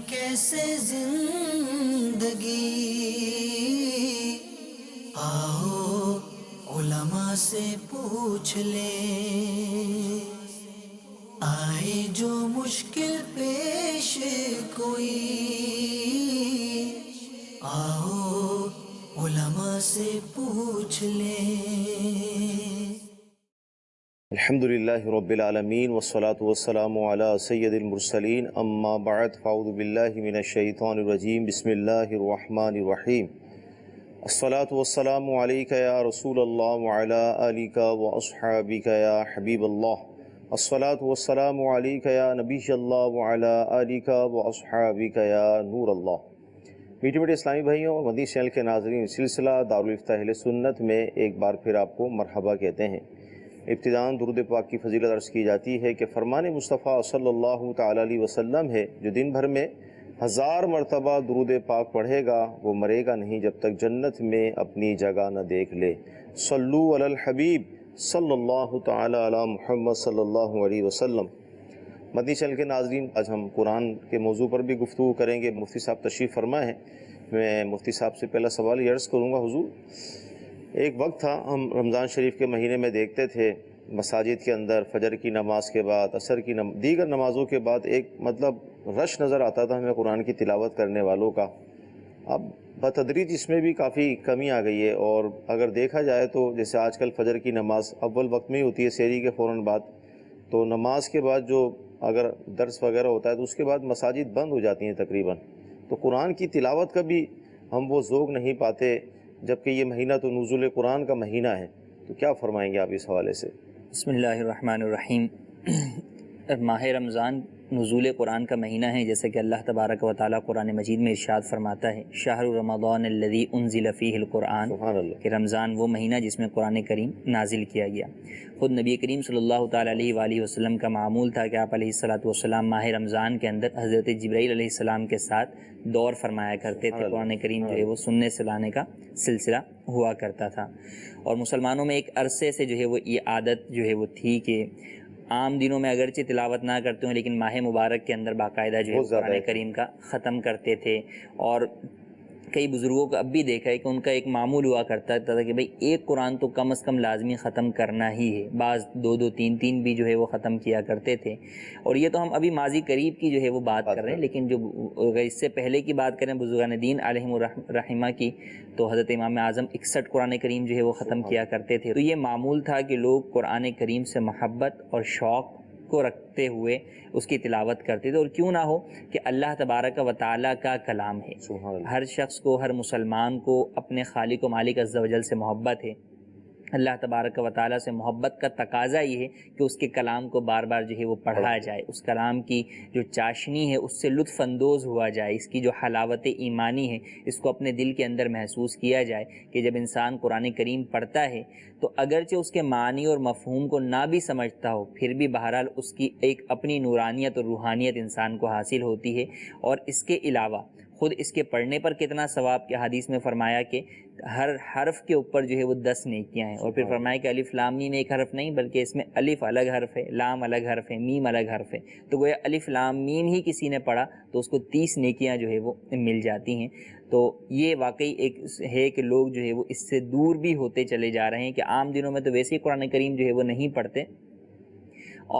کیسے زندگی، آؤ علماء سے پوچھ لیں، آئے جو مشکل پیش کوئی، آؤ علماء سے پوچھ لیں۔ الحمدللہ رب العالمین والصلاة والسلام علی سید المرسلین، اما بعد فاعوذ باللہ من الشیطان الرجیم، بسم اللہ الرحمن الرحیم۔ الصلاة والسلام علیک یا رسول اللہ وعلی آلک واصحابک یا حبیب اللہ۔ الصلاة والسلام علیک یا نبی اللہ وعلی آلک واصحابک یا نور اللہ۔ میٹھے میٹھے اسلامی بھائیوں اور مدنی چینل کے ناظرین، سلسلہ دارالفتہ اہل سنت میں ایک بار پھر آپ کو مرحبا کہتے ہیں۔ ابتداءً درود پاک کی فضیلت عرض کی جاتی ہے کہ فرمان مصطفیٰ صلی اللہ تعالیٰ علیہ وسلم ہے، جو دن بھر میں 1000 مرتبہ درود پاک پڑھے گا وہ مرے گا نہیں جب تک جنت میں اپنی جگہ نہ دیکھ لے۔ صلو علی الحبیب صلی اللہ تعالیٰ علی محمد صلی اللہ علیہ وسلم۔ مدنی چینل کے ناظرین، آج ہم قرآن کے موضوع پر بھی گفتگو کریں گے۔ مفتی صاحب تشریف فرما ہیں۔ میں مفتی صاحب سے پہلا سوال یہ عرض کروں گا، حضور ایک وقت تھا ہم رمضان شریف کے مہینے میں دیکھتے تھے مساجد کے اندر فجر کی نماز کے بعد، عصر کی دیگر نمازوں کے بعد ایک رش نظر آتا تھا ہمیں قرآن کی تلاوت کرنے والوں کا۔ اب بتدریج اس میں بھی کافی کمی آ گئی ہے، اور اگر دیکھا جائے تو جیسے آج کل فجر کی نماز اول وقت میں ہی ہوتی ہے سحری کے فوراً بعد، تو نماز کے بعد جو اگر درس وغیرہ ہوتا ہے تو اس کے بعد مساجد بند ہو جاتی ہیں تقریباً، تو قرآن کی تلاوت کا بھی ہم وہ ذوق نہیں پاتے، جبکہ یہ مہینہ تو نزول قرآن کا مہینہ ہے۔ تو کیا فرمائیں گے آپ اس حوالے سے؟ بسم اللہ الرحمن الرحیم۔ ماہ رمضان نزول قرآن کا مہینہ ہے، جیسا کہ اللہ تبارک و تعالیٰ قرآن مجید میں ارشاد فرماتا ہے، شہر رمضان الذی انزل فیہ القرآن، سبحان اللہ، کہ رمضان وہ مہینہ جس میں قرآن کریم نازل کیا گیا۔ خود نبی کریم صلی اللہ تعالیٰ علیہ وآلہ وسلم کا معمول تھا کہ آپ علیہ الصلوۃ ماہ رمضان کے اندر حضرت جبرائیل علیہ السلام کے ساتھ دور فرمایا کرتے تھے۔ قرآن کریم جو ہے وہ سننے سے لانے کا سلسلہ ہوا کرتا تھا، اور مسلمانوں میں ایک عرصے سے جو ہے وہ یہ عادت جو ہے وہ تھی کہ عام دنوں میں اگرچہ تلاوت نہ کرتے ہیں لیکن ماہ مبارک کے اندر باقاعدہ جو ہے قرآن کریم کا ختم کرتے تھے۔ اور کئی بزرگوں کو اب بھی دیکھا ہے کہ ان کا ایک معمول ہوا کرتا تھا کہ بھئی ایک قرآن تو کم از کم لازمی ختم کرنا ہی ہے، بعض 2 3 بھی جو ہے وہ ختم کیا کرتے تھے۔ اور یہ تو ہم ابھی ماضی قریب کی جو ہے وہ بات کر رہے ہیں، لیکن جو اگر اس سے پہلے کی بات کریں بزرگان دین علیہم الرحمہ کی، تو حضرت امام اعظم 61 قرآن کریم جو ہے وہ ختم کیا کرتے تھے۔ تو یہ معمول تھا کہ لوگ قرآن کریم سے محبت اور شوق کو رکھتے ہوئے اس کی تلاوت کرتے تھے، اور کیوں نہ ہو کہ اللہ تبارک و تعالیٰ کا کلام ہے۔ ہر شخص کو، ہر مسلمان کو اپنے خالق و مالک عز و جل سے محبت ہے۔ اللہ تبارک و تعالیٰ سے محبت کا تقاضا یہ ہے کہ اس کے کلام کو بار بار جو ہے وہ پڑھا جائے، اس کلام کی جو چاشنی ہے اس سے لطف اندوز ہوا جائے، اس کی جو حلاوت ایمانی ہے اس کو اپنے دل کے اندر محسوس کیا جائے کہ جب انسان قرآن کریم پڑھتا ہے تو اگرچہ اس کے معنی اور مفہوم کو نہ بھی سمجھتا ہو، پھر بھی بہرحال اس کی ایک اپنی نورانیت اور روحانیت انسان کو حاصل ہوتی ہے۔ اور اس کے علاوہ خود اس کے پڑھنے پر کتنا ثواب، کے حدیث میں فرمایا کہ ہر حرف کے اوپر جو ہے وہ 10 نیکیاں ہیں، اور پھر فرمایا کہ الف لام میم ایک حرف نہیں بلکہ اس میں الف الگ حرف ہے، لام الگ حرف ہے، میم الگ حرف ہے، تو گویا الف لام میم ہی کسی نے پڑھا تو اس کو 30 نیکیاں جو ہے وہ مل جاتی ہیں۔ تو یہ واقعی ایک ہے کہ لوگ جو ہے وہ اس سے دور بھی ہوتے چلے جا رہے ہیں کہ عام دنوں میں تو ویسے ہی قرآن کریم جو ہے وہ نہیں پڑھتے،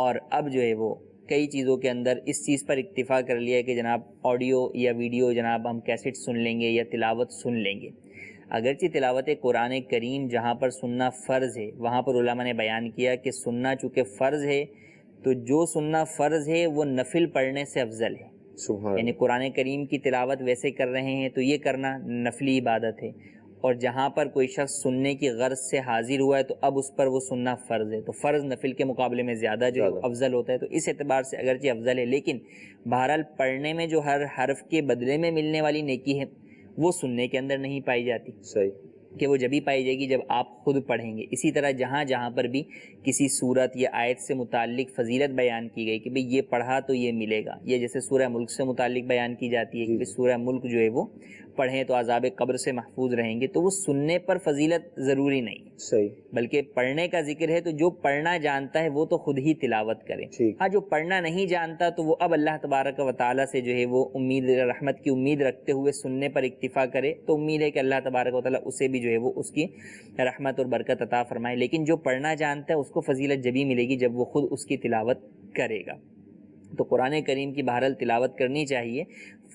اور اب جو ہے وہ کئی چیزوں کے اندر اس چیز پر اکتفا کر لیا ہے کہ جناب آڈیو یا ویڈیو، جناب ہم کیسٹ سن لیں گے یا تلاوت سن لیں گے۔ اگرچہ تلاوت قرآن کریم جہاں پر سننا فرض ہے، وہاں پر علماء نے بیان کیا کہ سننا چونکہ فرض ہے تو جو سننا فرض ہے وہ نفل پڑھنے سے افضل ہے۔ یعنی قرآن کریم کی تلاوت ویسے کر رہے ہیں تو یہ کرنا نفلی عبادت ہے، اور جہاں پر کوئی شخص سننے کی غرض سے حاضر ہوا ہے تو اب اس پر وہ سننا فرض ہے، تو فرض نفل کے مقابلے میں زیادہ جو افضل ہوتا ہے، تو اس اعتبار سے اگرچہ افضل ہے، لیکن بہرحال پڑھنے میں جو ہر حرف کے بدلے میں ملنے والی نیکی ہے وہ سننے کے اندر نہیں پائی جاتی، صحیح کہ وہ جبھی پائی جائے گی جب آپ خود پڑھیں گے۔ اسی طرح جہاں جہاں پر بھی کسی صورت یا آیت سے متعلق فضیلت بیان کی گئی کہ بھئی یہ پڑھا تو یہ ملے گا، یہ جیسے سورہ ملک سے متعلق بیان کی جاتی ہے کہ سورہ ملک جو ہے وہ پڑھیں تو عذاب قبر سے محفوظ رہیں گے، تو وہ سننے پر فضیلت ضروری نہیں، صحیح، بلکہ پڑھنے کا ذکر ہے تو جو پڑھنا جانتا ہے وہ تو خود ہی تلاوت کرے۔ ٹھیک، ہاں جو پڑھنا نہیں جانتا تو وہ اب اللہ تبارک و تعالیٰ سے جو ہے وہ امید رحمت کی امید رکھتے ہوئے سننے پر اکتفا کرے، تو امید ہے کہ اللہ تبارک و تعالیٰ اسے بھی جو ہے وہ اس کی رحمت اور برکت عطا فرمائے۔ لیکن جو پڑھنا جانتا ہے اس کو فضیلت جبھی ملے گی جب وہ خود اس کی تلاوت کرے گا۔ تو قرآن کریم کی بہرحال تلاوت کرنی چاہیے،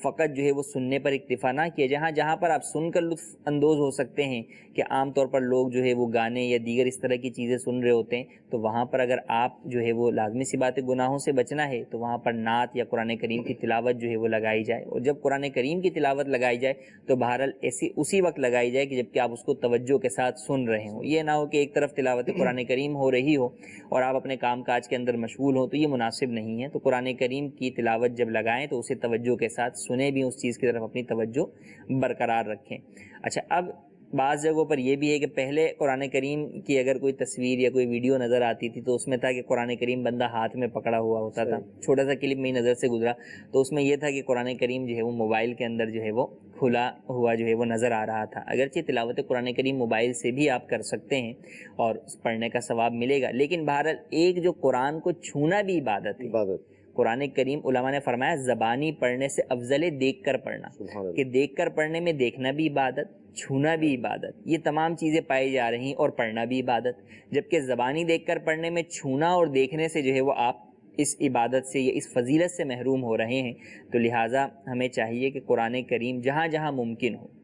فقط جو ہے وہ سننے پر اکتفا نہ کیا۔ جہاں پر آپ سن کر لطف اندوز ہو سکتے ہیں کہ عام طور پر لوگ جو ہے وہ گانے یا دیگر اس طرح کی چیزیں سن رہے ہوتے ہیں، تو وہاں پر اگر آپ جو ہے وہ لازمی سی بات ہے گناہوں سے بچنا ہے تو وہاں پر نعت یا قرآن کریم کی تلاوت جو ہے وہ لگائی جائے، اور جب قرآن کریم کی تلاوت لگائی جائے تو بہرحال اسی وقت لگائی جائے کہ جب کہ آپ اس کو توجہ کے ساتھ سن رہے ہوں۔ یہ نہ ہو کہ ایک طرف تلاوت قرآن کریم ہو رہی ہو اور آپ اپنے کام کاج کے اندر مشغول ہوں، تو یہ مناسب نہیں ہے۔ تو قرآن کریم کی تلاوت جب لگائیں تو اسے توجہ کے ساتھ سنیں بھی، اس چیز کی طرف اپنی توجہ برقرار رکھیں۔ اچھا، اب بعض جگہوں پر یہ بھی ہے کہ پہلے قرآن کریم کی اگر کوئی تصویر یا کوئی ویڈیو نظر آتی تھی تو اس میں تھا کہ قرآن کریم بندہ ہاتھ میں پکڑا ہوا ہوتا تھا۔ چھوٹا سا کلپ میری نظر سے گزرا تو اس میں یہ تھا کہ قرآن کریم جو ہے وہ موبائل کے اندر جو ہے وہ کھلا ہوا جو ہے وہ نظر آ رہا تھا۔ اگرچہ تلاوت قرآن کریم موبائل سے بھی آپ کر سکتے ہیں اور پڑھنے کا ثواب ملے گا، لیکن بہرحال ایک جو قرآن کو چھونا بھی عبادت ہے۔ قرآن کریم علماء نے فرمایا زبانی پڑھنے سے افضل ہے دیکھ کر پڑھنا، کہ دیکھ کر پڑھنے میں دیکھنا بھی عبادت، چھونا بھی عبادت، یہ تمام چیزیں پائی جا رہی ہیں، اور پڑھنا بھی عبادت، جبکہ زبانی دیکھ کر پڑھنے میں چھونا اور دیکھنے سے جو ہے وہ آپ اس عبادت سے یا اس فضیلت سے محروم ہو رہے ہیں۔ تو لہٰذا ہمیں چاہیے کہ قرآن کریم جہاں جہاں ممکن ہو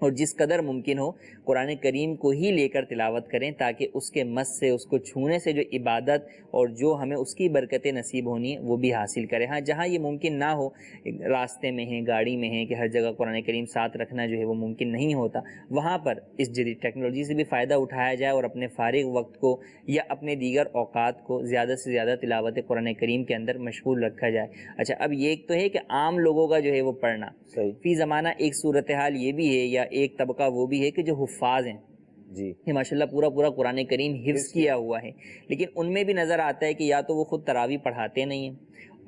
اور جس قدر ممکن ہو قرآن کریم کو ہی لے کر تلاوت کریں، تاکہ اس کے مس سے، اس کو چھونے سے جو عبادت اور جو ہمیں اس کی برکتیں نصیب ہونی ہیں وہ بھی حاصل کریں۔ ہاں جہاں یہ ممکن نہ ہو، راستے میں ہیں، گاڑی میں ہیں، کہ ہر جگہ قرآن کریم ساتھ رکھنا جو ہے وہ ممکن نہیں ہوتا، وہاں پر اس جدید ٹیکنالوجی سے بھی فائدہ اٹھایا جائے اور اپنے فارغ وقت کو یا اپنے دیگر اوقات کو زیادہ سے زیادہ تلاوت قرآن کریم کے اندر مشغول رکھا جائے۔ اچھا، اب یہ ایک تو ہے کہ عام لوگوں کا جو ہے وہ پڑھنا، فی زمانہ ایک صورتحال یہ بھی ہے یا ایک طبقہ وہ بھی ہے کہ جو حفاظ ہیں، یہ ماشاءاللہ پورا قرآن کریم حفظ کیا ہوا ہے، لیکن ان میں بھی نظر آتا ہے کہ یا تو وہ خود تراویح پڑھاتے نہیں ہیں،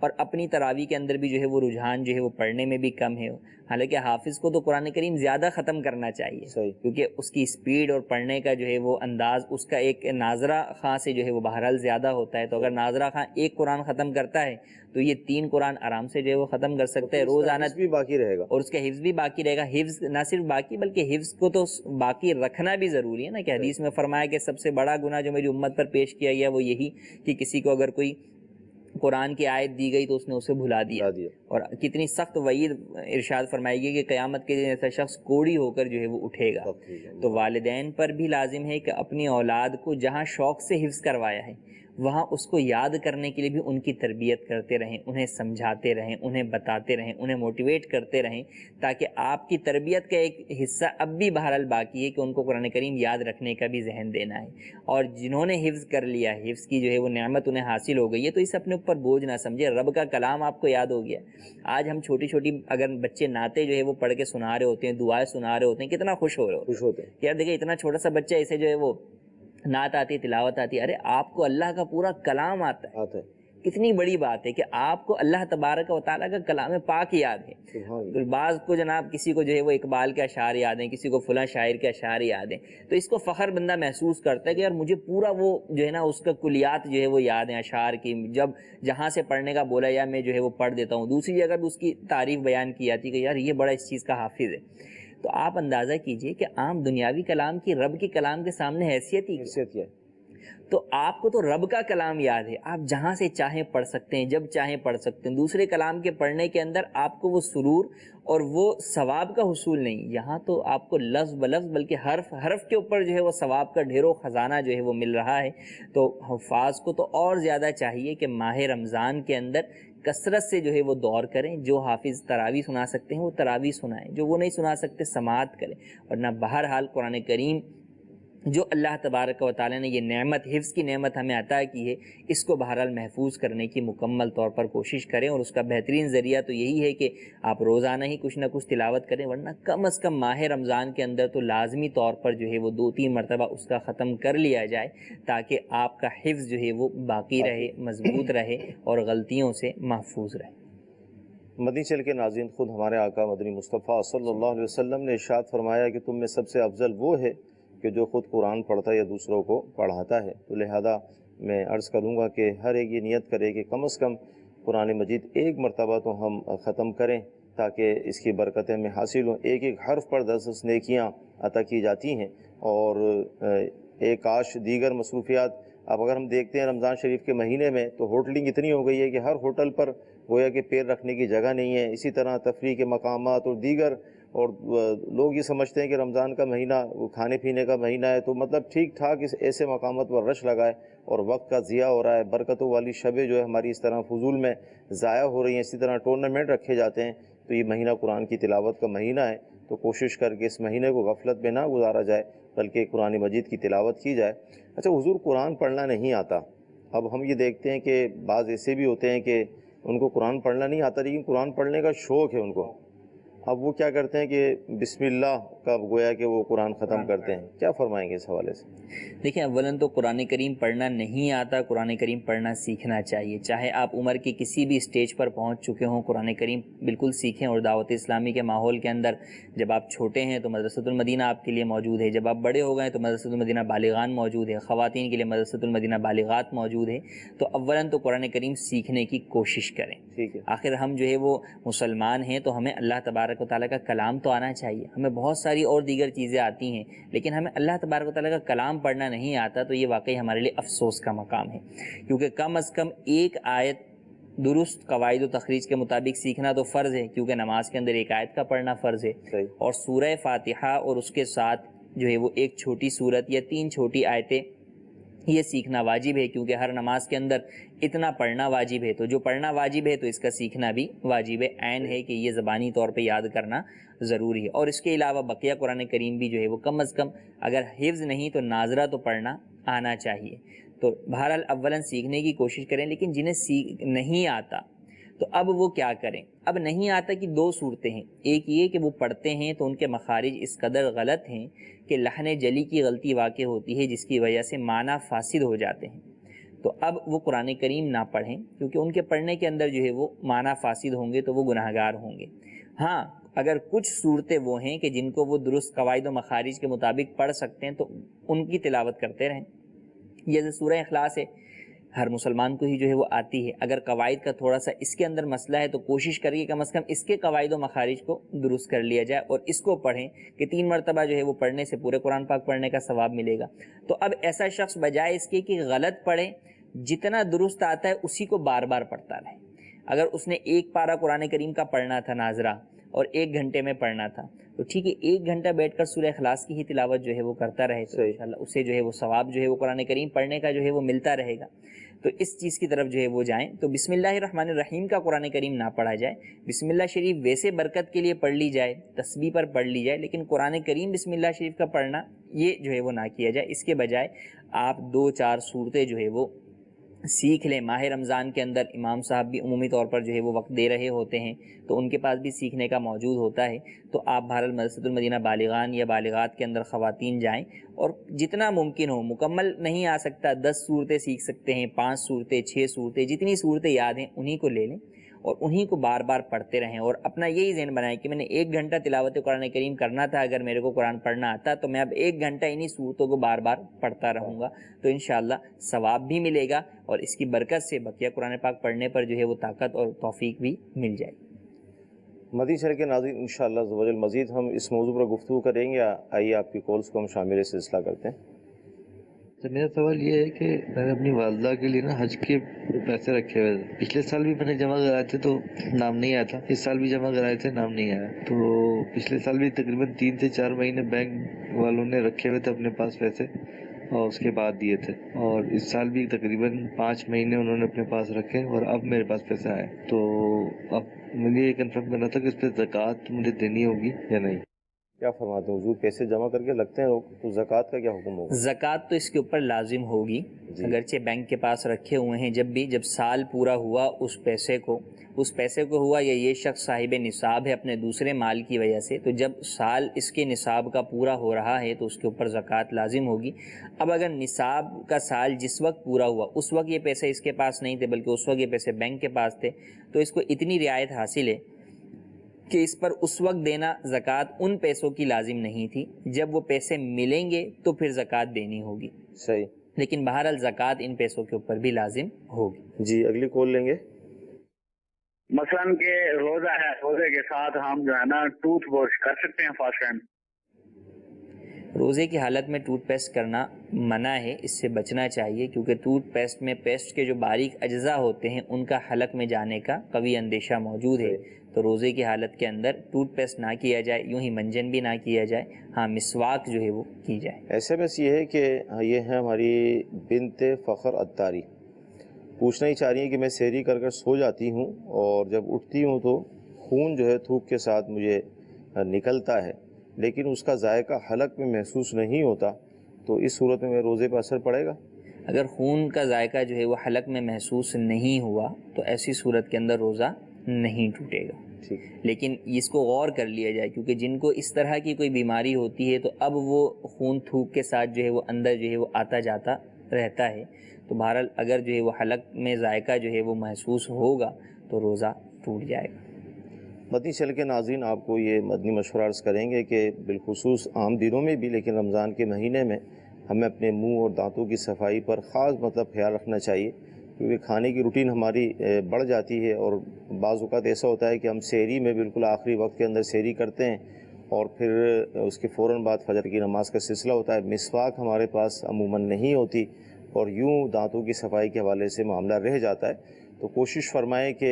اور اپنی تراویح کے اندر بھی جو ہے وہ رجحان جو ہے وہ پڑھنے میں بھی کم ہے۔ حالانکہ حافظ کو تو قرآن کریم زیادہ ختم کرنا چاہیے، کیونکہ اس کی سپیڈ اور پڑھنے کا جو ہے وہ انداز اس کا ایک ناظرہ خاں سے جو ہے وہ بہرحال زیادہ ہوتا ہے۔ تو اگر ناظرہ خاں ایک قرآن ختم کرتا ہے تو یہ 3 قرآن آرام سے جو ہے وہ ختم کر سکتا ہے روزانہ، بھی باقی رہے گا، اور اس کا حفظ بھی باقی رہے گا۔ حفظ نہ صرف باقی بلکہ حفظ کو تو باقی رکھنا بھی ضروری ہے نا، کہ حدیث میں فرمایا کہ سب سے بڑا گناہ جو میری امت پر پیش کیا گیا وہ یہی کہ کسی کو اگر کوئی قرآن کی آیت دی گئی تو اس نے اسے بھلا دیا، اور کتنی سخت وعید ارشاد فرمائی گئی کہ قیامت کے دن ایسا شخص کوڑی ہو کر جو ہے وہ اٹھے گا۔ تو والدین پر بھی لازم ہے کہ اپنی اولاد کو جہاں شوق سے حفظ کروایا ہے وہاں اس کو یاد کرنے کے لیے بھی ان کی تربیت کرتے رہیں، انہیں سمجھاتے رہیں، انہیں بتاتے رہیں، انہیں موٹیویٹ کرتے رہیں، تاکہ آپ کی تربیت کا ایک حصہ اب بھی بہرحال باقی ہے کہ ان کو قرآن کریم یاد رکھنے کا بھی ذہن دینا ہے۔ اور جنہوں نے حفظ کر لیا، حفظ کی جو ہے وہ نعمت انہیں حاصل ہو گئی ہے، تو اسے اپنے اوپر بوجھ نہ سمجھے، رب کا کلام آپ کو یاد ہو گیا۔ آج ہم چھوٹی اگر بچے نعتیں جو ہے وہ پڑھ کے سنا رہے ہوتے ہیں، دعائیں سنا رہے ہوتے ہیں، کتنا خوش ہو رہے ہوتے ہیں یار، دیکھیں اتنا چھوٹا سا بچہ اسے جو ہے وہ نعت آتی، تلاوت آتی، ارے آپ کو اللہ کا پورا کلام آتا ہے، کتنی بڑی بات ہے کہ آپ کو اللہ تبارک و تعالیٰ کا کلام پاک یاد ہے۔ بعض کو جناب کسی کو جو ہے وہ اقبال کے اشعار یاد ہیں، کسی کو فلاں شاعر کے اشعار یاد ہیں، تو اس کو فخر بندہ محسوس کرتا ہے کہ یار مجھے پورا وہ جو ہے نا اس کا کلیات جو ہے وہ یاد ہیں اشعار کی، جب جہاں سے پڑھنے کا بولا یا میں جو ہے وہ پڑھ دیتا ہوں۔ دوسری جگہ بھی اس کی تعریف بیان کی جاتی کہ یار یہ بڑا اس چیز کا حافظ ہے۔ تو آپ اندازہ کیجئے کہ عام دنیاوی کلام کی رب کے کلام کے سامنے حیثیت ہی ہے۔ تو آپ کو تو رب کا کلام یاد ہے، آپ جہاں سے چاہیں پڑھ سکتے ہیں، جب چاہیں پڑھ سکتے ہیں۔ دوسرے کلام کے پڑھنے کے اندر آپ کو وہ سرور اور وہ ثواب کا حصول نہیں، یہاں تو آپ کو لفظ بلفظ بلکہ حرف حرف کے اوپر جو ہے وہ ثواب کا ڈھیروں خزانہ جو ہے وہ مل رہا ہے۔ تو حفاظ کو تو اور زیادہ چاہیے کہ ماہ رمضان کے اندر کثرت سے جو ہے وہ دور کریں، جو حافظ تراویح سنا سکتے ہیں وہ تراویح سنائیں، جو وہ نہیں سنا سکتے سماعت کریں، ورنہ بہرحال قرآن کریم جو اللہ تبارک و تعالیٰ نے یہ نعمت، حفظ کی نعمت ہمیں عطا کی ہے، اس کو بہرحال محفوظ کرنے کی مکمل طور پر کوشش کریں، اور اس کا بہترین ذریعہ تو یہی ہے کہ آپ روزانہ ہی کچھ نہ کچھ تلاوت کریں، ورنہ کم از کم ماہ رمضان کے اندر تو لازمی طور پر جو ہے وہ 2-3 مرتبہ اس کا ختم کر لیا جائے، تاکہ آپ کا حفظ جو ہے وہ باقی رہے، مضبوط رہے اور غلطیوں سے محفوظ رہے۔ مدنی چل کے ناظرین، خود ہمارے آقا مدنی مصطفیٰ صلی اللہ علیہ وسلم نے ارشاد فرمایا کہ تم میں سب سے افضل وہ ہے کہ جو خود قرآن پڑھتا ہے یا دوسروں کو پڑھاتا ہے۔ تو لہذا میں عرض کروں گا کہ ہر ایک یہ نیت کرے کہ کم از کم قرآن مجید ایک مرتبہ تو ہم ختم کریں تاکہ اس کی برکتیں ہمیں حاصل ہوں۔ ایک ایک حرف پر 10 نیکیاں عطا کی جاتی ہیں، اور ایک آش دیگر مصروفیات۔ اب اگر ہم دیکھتے ہیں رمضان شریف کے مہینے میں تو ہوٹلنگ اتنی ہو گئی ہے کہ ہر ہوٹل پر گویا کہ پیر رکھنے کی جگہ نہیں ہے۔ اسی طرح تفریح کے مقامات اور دیگر، اور لوگ یہ سمجھتے ہیں کہ رمضان کا مہینہ کھانے پینے کا مہینہ ہے، تو مطلب ٹھیک ٹھاک اس ایسے مقامات پر رش لگائے اور وقت کا ضیاع ہو رہا ہے۔ برکتوں والی شبیں جو ہے ہماری اس طرح فضول میں ضائع ہو رہی ہیں۔ اسی طرح ٹورنامنٹ رکھے جاتے ہیں۔ تو یہ مہینہ قرآن کی تلاوت کا مہینہ ہے، تو کوشش کر کے اس مہینے کو غفلت میں نہ گزارا جائے بلکہ قرآن مجید کی تلاوت کی جائے۔ اچھا، حضور قرآن پڑھنا نہیں آتا۔ اب ہم یہ دیکھتے ہیں کہ بعض ایسے بھی ہوتے ہیں کہ ان کو قرآن پڑھنا نہیں آتا لیکن قرآن پڑھنے کا شوق ہے ان کو۔ اب وہ کیا کرتے ہیں کہ بسم اللہ کا گویا کہ وہ قرآن ختم کرتے ہیں۔ کیا فرمائیں گے اس حوالے سے؟ دیکھیں، اولاً تو قرآن کریم پڑھنا نہیں آتا، قرآن کریم پڑھنا سیکھنا چاہیے۔ چاہے آپ عمر کی کسی بھی اسٹیج پر پہنچ چکے ہوں، قرآن کریم بالکل سیکھیں۔ اور دعوت اسلامی کے ماحول کے اندر جب آپ چھوٹے ہیں تو مدرسۃ المدینہ آپ کے لیے موجود ہے، جب آپ بڑے ہو گئے تو مدرسۃ المدینہ بالغان موجود ہے، خواتین کے لیے مدرسۃ المدینہ بالغات موجود ہے۔ تو اولاً تو قرآن کریم سیکھنے کی کوشش کریں۔ ٹھیک ہے۔ آخر ہم جو ہے وہ مسلمان ہیں تو ہمیں اللہ تبارک و تعالیٰ کا کلام تو آنا چاہیے۔ ہمیں بہت ساری اور دیگر چیزیں آتی ہیں لیکن ہمیں اللہ تبارک و تعالیٰ کا کلام پڑھنا نہیں آتا، تو یہ واقعی ہمارے لیے افسوس کا مقام ہے، کیونکہ کم از کم ایک آیت درست قواعد و تخریج کے مطابق سیکھنا تو فرض ہے، کیونکہ نماز کے اندر ایک آیت کا پڑھنا فرض ہے۔ صحیح۔ اور سورہ فاتحہ اور اس کے ساتھ جو ہے وہ ایک چھوٹی سورت یا 3 چھوٹی آیتیں یہ سیکھنا واجب ہے، کیونکہ ہر نماز کے اندر اتنا پڑھنا واجب ہے، تو جو پڑھنا واجب ہے تو اس کا سیکھنا بھی واجب ہے، عین ہے کہ یہ زبانی طور پہ یاد کرنا ضروری ہے۔ اور اس کے علاوہ بقیہ قرآن کریم بھی جو ہے وہ کم از کم اگر حفظ نہیں تو ناظرہ تو پڑھنا آنا چاہیے۔ تو بہرحال اولاً سیکھنے کی کوشش کریں، لیکن جنہیں نہیں آتا تو اب وہ کیا کریں؟ اب نہیں آتا کہ 2 صورتیں ہیں۔ ایک یہ کہ وہ پڑھتے ہیں تو ان کے مخارج اس قدر غلط ہیں کہ لحن جلی کی غلطی واقع ہوتی ہے، جس کی وجہ سے معنی فاسد ہو جاتے ہیں۔ تو اب وہ قرآن کریم نہ پڑھیں، کیونکہ ان کے پڑھنے کے اندر جو ہے وہ معنی فاسد ہوں گے تو وہ گناہ گار ہوں گے۔ ہاں، اگر کچھ صورتیں وہ ہیں کہ جن کو وہ درست قواعد و مخارج کے مطابق پڑھ سکتے ہیں تو ان کی تلاوت کرتے رہیں۔ جیسے سورہ اخلاص ہے، ہر مسلمان کو ہی جو ہے وہ آتی ہے۔ اگر قواعد کا تھوڑا سا اس کے اندر مسئلہ ہے تو کوشش کریے کم از کم اس کے قواعد و مخارج کو درست کر لیا جائے اور اس کو پڑھیں کہ 3 مرتبہ جو ہے وہ پڑھنے سے پورے قرآن پاک پڑھنے کا ثواب ملے گا۔ تو اب ایسا شخص بجائے اس کے کہ غلط پڑھے، جتنا درست آتا ہے اسی کو بار بار پڑھتا رہے۔ اگر اس نے 1 پارہ قرآن کریم کا پڑھنا تھا ناظرہ اور 1 گھنٹے میں پڑھنا تھا تو ٹھیک ہے، 1 گھنٹہ بیٹھ کر سورہ اخلاص کی ہی تلاوت جو ہے وہ کرتا رہے تو انشاءاللہ اسے جو ہے وہ ثواب جو ہے وہ قرآن کریم پڑھنے کا جو ہے وہ ملتا رہے گا۔ تو اس چیز کی طرف جو ہے وہ جائیں۔ تو بسم اللہ الرحمن الرحیم کا قرآن کریم نہ پڑھا جائے۔ بسم اللہ شریف ویسے برکت کے لیے پڑھ لی جائے، تسبیح پر پڑھ لی جائے، لیکن قرآن کریم بسم اللہ شریف کا پڑھنا یہ جو ہے وہ نہ کیا جائے۔ اس کے بجائے آپ 2-4 صورتیں جو ہے وہ سیکھ لیں۔ ماہ رمضان کے اندر امام صاحب بھی عمومی طور پر جو ہے وہ وقت دے رہے ہوتے ہیں تو ان کے پاس بھی سیکھنے کا موجود ہوتا ہے، تو آپ بہرحال مدرسۃ المدینہ بالغان یا بالغات کے اندر خواتین جائیں اور جتنا ممکن ہو، مکمل نہیں آ سکتا 10 صورتیں سیکھ سکتے ہیں، 5 صورتیں، 6 صورتیں، جتنی صورتیں یاد ہیں انہی کو لے لیں اور انہی کو بار بار پڑھتے رہیں، اور اپنا یہی ذہن بنائیں کہ میں نے 1 گھنٹہ تلاوت قرآن کریم کرنا تھا، اگر میرے کو قرآن پڑھنا آتا تو میں اب 1 گھنٹہ انہی صورتوں کو بار بار پڑھتا رہوں گا، تو انشاءاللہ ثواب بھی ملے گا اور اس کی برکت سے بقیہ قرآن پاک پڑھنے پر جو ہے وہ طاقت اور توفیق بھی مل جائے۔ مدنی چینل کے ناظرین، انشاءاللہ عز و جل مزید ہم اس موضوع پر گفتگو کریں گے۔ آئیے آپ کی کالز کو ہم شامل سلسلہ کرتے ہیں۔ تو میرا سوال یہ ہے کہ میں نے اپنی والدہ کے لیے نا حج کے پیسے رکھے ہوئے تھے، پچھلے سال بھی میں نے جمع کرائے تھے تو نام نہیں آیا تھا، اس سال بھی جمع کرائے تھے نام نہیں آیا، تو پچھلے سال بھی تقریباً 3 سے 4 مہینے بینک والوں نے رکھے ہوئے تھے اپنے پاس پیسے اور اس کے بعد دیے تھے، اور اس سال بھی تقریباً 5 مہینے انہوں نے اپنے پاس رکھے اور اب میرے پاس پیسہ آئے، تو اب مجھے یہ کنفرم کرنا تھا کہ اس پہ زکوٰۃ مجھے دینی ہوگی یا نہیں۔ کیا فرماتے ہیں حضور؟ پیسے جمع کر کے لگتے ہیں لوگ، تو زکوٰۃ کا کیا حکم ہوگا؟ زکوٰۃ تو اس کے اوپر لازم ہوگی، جی۔ اگرچہ بینک کے پاس رکھے ہوئے ہیں، جب سال پورا ہوا اس پیسے کو ہوا، یا یہ شخص صاحب نصاب ہے اپنے دوسرے مال کی وجہ سے، تو جب سال اس کے نصاب کا پورا ہو رہا ہے تو اس کے اوپر زکوٰۃ لازم ہوگی۔ اب اگر نصاب کا سال جس وقت پورا ہوا اس وقت یہ پیسے اس کے پاس نہیں تھے، بلکہ اس وقت یہ پیسے بینک کے پاس تھے، تو اس کو اتنی رعایت حاصل ہے کہ اس پر اس وقت دینا زکوٰۃ ان پیسوں کی لازم نہیں تھی، جب وہ پیسے ملیں گے تو پھر زکوٰۃ دینی ہوگی، صحیح۔ لیکن بہرحال زکوٰۃ ان پیسوں کے اوپر بھی لازم ہوگی۔ جی اگلی کال لیں گے۔ مثلاً کہ روزہ ہے، روزے کے ساتھ ہم جو ہے نا ٹوتھ برش کر سکتے ہیں فاسٹ ٹائم؟ روزے کی حالت میں ٹوتھ پیسٹ کرنا منع ہے، اس سے بچنا چاہیے، کیونکہ ٹوتھ پیسٹ میں پیسٹ کے جو باریک اجزاء ہوتے ہیں ان کا حلق میں جانے کا قوی اندیشہ موجود ہے، تو روزے کی حالت کے اندر ٹوتھ پیسٹ نہ کیا جائے، یوں ہی منجن بھی نہ کیا جائے، ہاں مسواک جو ہے وہ کی جائے۔ ایس ایم ایس یہ ہے کہ یہ ہے ہماری بنت فخر اتاری، پوچھنا ہی چاہ رہی ہیں کہ میں سحری کر کر سو جاتی ہوں اور جب اٹھتی ہوں تو خون جو ہے تھوک کے ساتھ مجھے نکلتا ہے، لیکن اس کا ذائقہ حلق میں محسوس نہیں ہوتا، تو اس صورت میں روزے پر اثر پڑے گا؟ اگر خون کا ذائقہ جو ہے وہ حلق میں محسوس نہیں ہوا تو ایسی صورت کے اندر روزہ نہیں ٹوٹے گا، لیکن اس کو غور کر لیا جائے، کیونکہ جن کو اس طرح کی کوئی بیماری ہوتی ہے تو اب وہ خون تھوک کے ساتھ جو ہے وہ اندر جو ہے وہ آتا جاتا رہتا ہے، تو بہرحال اگر جو ہے وہ حلق میں ذائقہ جو ہے وہ محسوس ہوگا تو روزہ ٹوٹ جائے گا۔ مدنی چل کے ناظرین آپ کو یہ مدنی مشورہ عرض کریں گے کہ بالخصوص عام دنوں میں بھی، لیکن رمضان کے مہینے میں ہمیں اپنے منہ اور دانتوں کی صفائی پر خاص خیال رکھنا چاہیے، کیونکہ کھانے کی روٹین ہماری بڑھ جاتی ہے، اور بعض اوقات ایسا ہوتا ہے کہ ہم سحری میں بالکل آخری وقت کے اندر سحری کرتے ہیں اور پھر اس کے فوراً بعد فجر کی نماز کا سلسلہ ہوتا ہے، مسواک ہمارے پاس عموماً نہیں ہوتی، اور یوں دانتوں کی صفائی کے حوالے سے معاملہ رہ جاتا ہے۔ تو کوشش فرمائیں کہ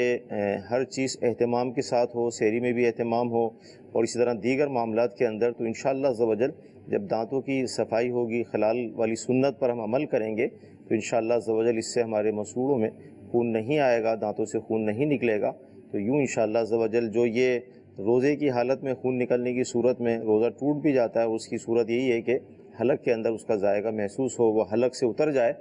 ہر چیز اہتمام کے ساتھ ہو، سحری میں بھی اہتمام ہو، اور اسی طرح دیگر معاملات کے اندر، تو انشاءاللہ عز و جل جب دانتوں کی صفائی ہوگی، خلال والی سنت پر ہم عمل کریں گے تو انشاءاللہ عز و جل اس سے ہمارے مسوڑوں میں خون نہیں آئے گا، دانتوں سے خون نہیں نکلے گا، تو یوں انشاءاللہ عز و جل جو یہ روزے کی حالت میں خون نکلنے کی صورت میں روزہ ٹوٹ بھی جاتا ہے، اس کی صورت یہی ہے کہ حلق کے اندر اس کا ذائقہ محسوس ہو، وہ حلق سے اتر جائے،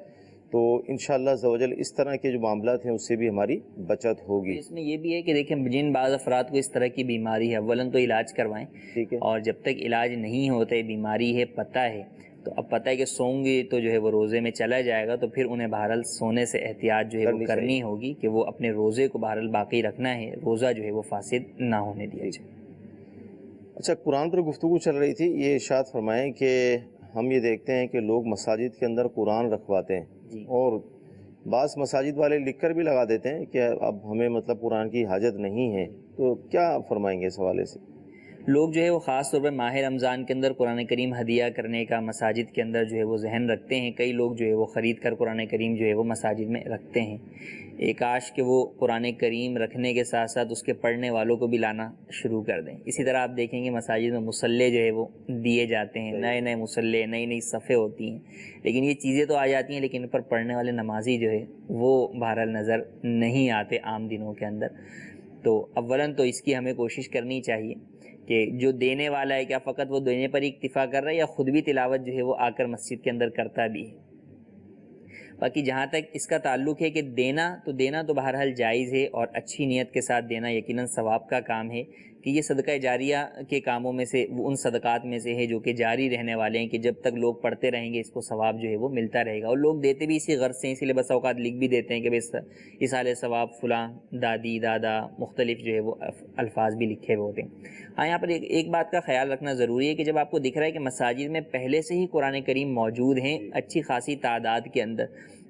تو انشاءاللہ عز و جل اس طرح کے جو معاملات ہیں اس سے بھی ہماری بچت ہوگی۔ اس میں یہ بھی ہے کہ دیکھیں جن بعض افراد کو اس طرح کی بیماری ہے، اولاً تو علاج کروائیں، ٹھیک ہے، اور جب تک علاج نہیں ہوتا ہے، بیماری ہے، پتہ ہے، تو اب پتہ ہے کہ سوؤں گی تو جو ہے وہ روزے میں چلا جائے گا، تو پھر انہیں بہرحال سونے سے احتیاط جو ہے وہ کرنی ہوگی کہ وہ اپنے روزے کو بہرحال باقی رکھنا ہے، روزہ جو ہے وہ فاسد نہ ہونے دیا جائے۔ اچھا، قرآن پر گفتگو چل رہی تھی، یہ ارشاد فرمائیں کہ ہم یہ دیکھتے ہیں کہ لوگ مساجد کے اندر قرآن رکھواتے ہیں، جی، اور بعض مساجد والے لکھ کر بھی لگا دیتے ہیں کہ اب ہمیں قرآن کی حاجت نہیں ہے، تو کیا فرمائیں گے اس حوالے سے؟ لوگ جو ہے وہ خاص طور پر ماہ رمضان کے اندر قرآن کریم ہدیہ کرنے کا مساجد کے اندر جو ہے وہ ذہن رکھتے ہیں، کئی لوگ جو ہے وہ خرید کر قرآن کریم جو ہے وہ مساجد میں رکھتے ہیں، کاش کہ وہ قرآن کریم رکھنے کے ساتھ ساتھ اس کے پڑھنے والوں کو بھی لانا شروع کر دیں۔ اسی طرح آپ دیکھیں گے مساجد میں مصلے جو ہے وہ دیے جاتے ہیں، نئے نئے مصلے، نئی نئی صفیں ہوتی ہیں، لیکن یہ چیزیں تو آ جاتی ہیں، لیکن ان پر پڑھنے والے نمازی جو ہے وہ بہرحال نظر نہیں آتے عام دنوں کے اندر۔ تو اولاً تو اس کی ہمیں کوشش کرنی چاہیے کہ جو دینے والا ہے کیا فقط وہ دینے پر ہی اکتفا کر رہا ہے یا خود بھی تلاوت جو ہے وہ آ کر مسجد کے اندر کرتا بھی ہے۔ باقی جہاں تک اس کا تعلق ہے کہ دینا تو بہرحال جائز ہے، اور اچھی نیت کے ساتھ دینا یقیناً ثواب کا کام ہے، کہ یہ صدقہ جاریہ کے کاموں میں سے ان صدقات میں سے ہے جو کہ جاری رہنے والے ہیں، کہ جب تک لوگ پڑھتے رہیں گے اس کو ثواب جو ہے وہ ملتا رہے گا، اور لوگ دیتے بھی اسی غرض سے، اسی لیے بس اوقات لکھ بھی دیتے ہیں کہ اس حال ثواب فلاں دادی دادا مختلف جو ہے وہ الفاظ بھی لکھے ہوئے ہوتے ہیں۔ ہاں، یہاں پر ایک بات کا خیال رکھنا ضروری ہے کہ جب آپ کو دکھ رہا ہے کہ مساجد میں پہلے سے ہی قرآن کریم موجود ہیں اچھی خاصی تعداد کے اندر،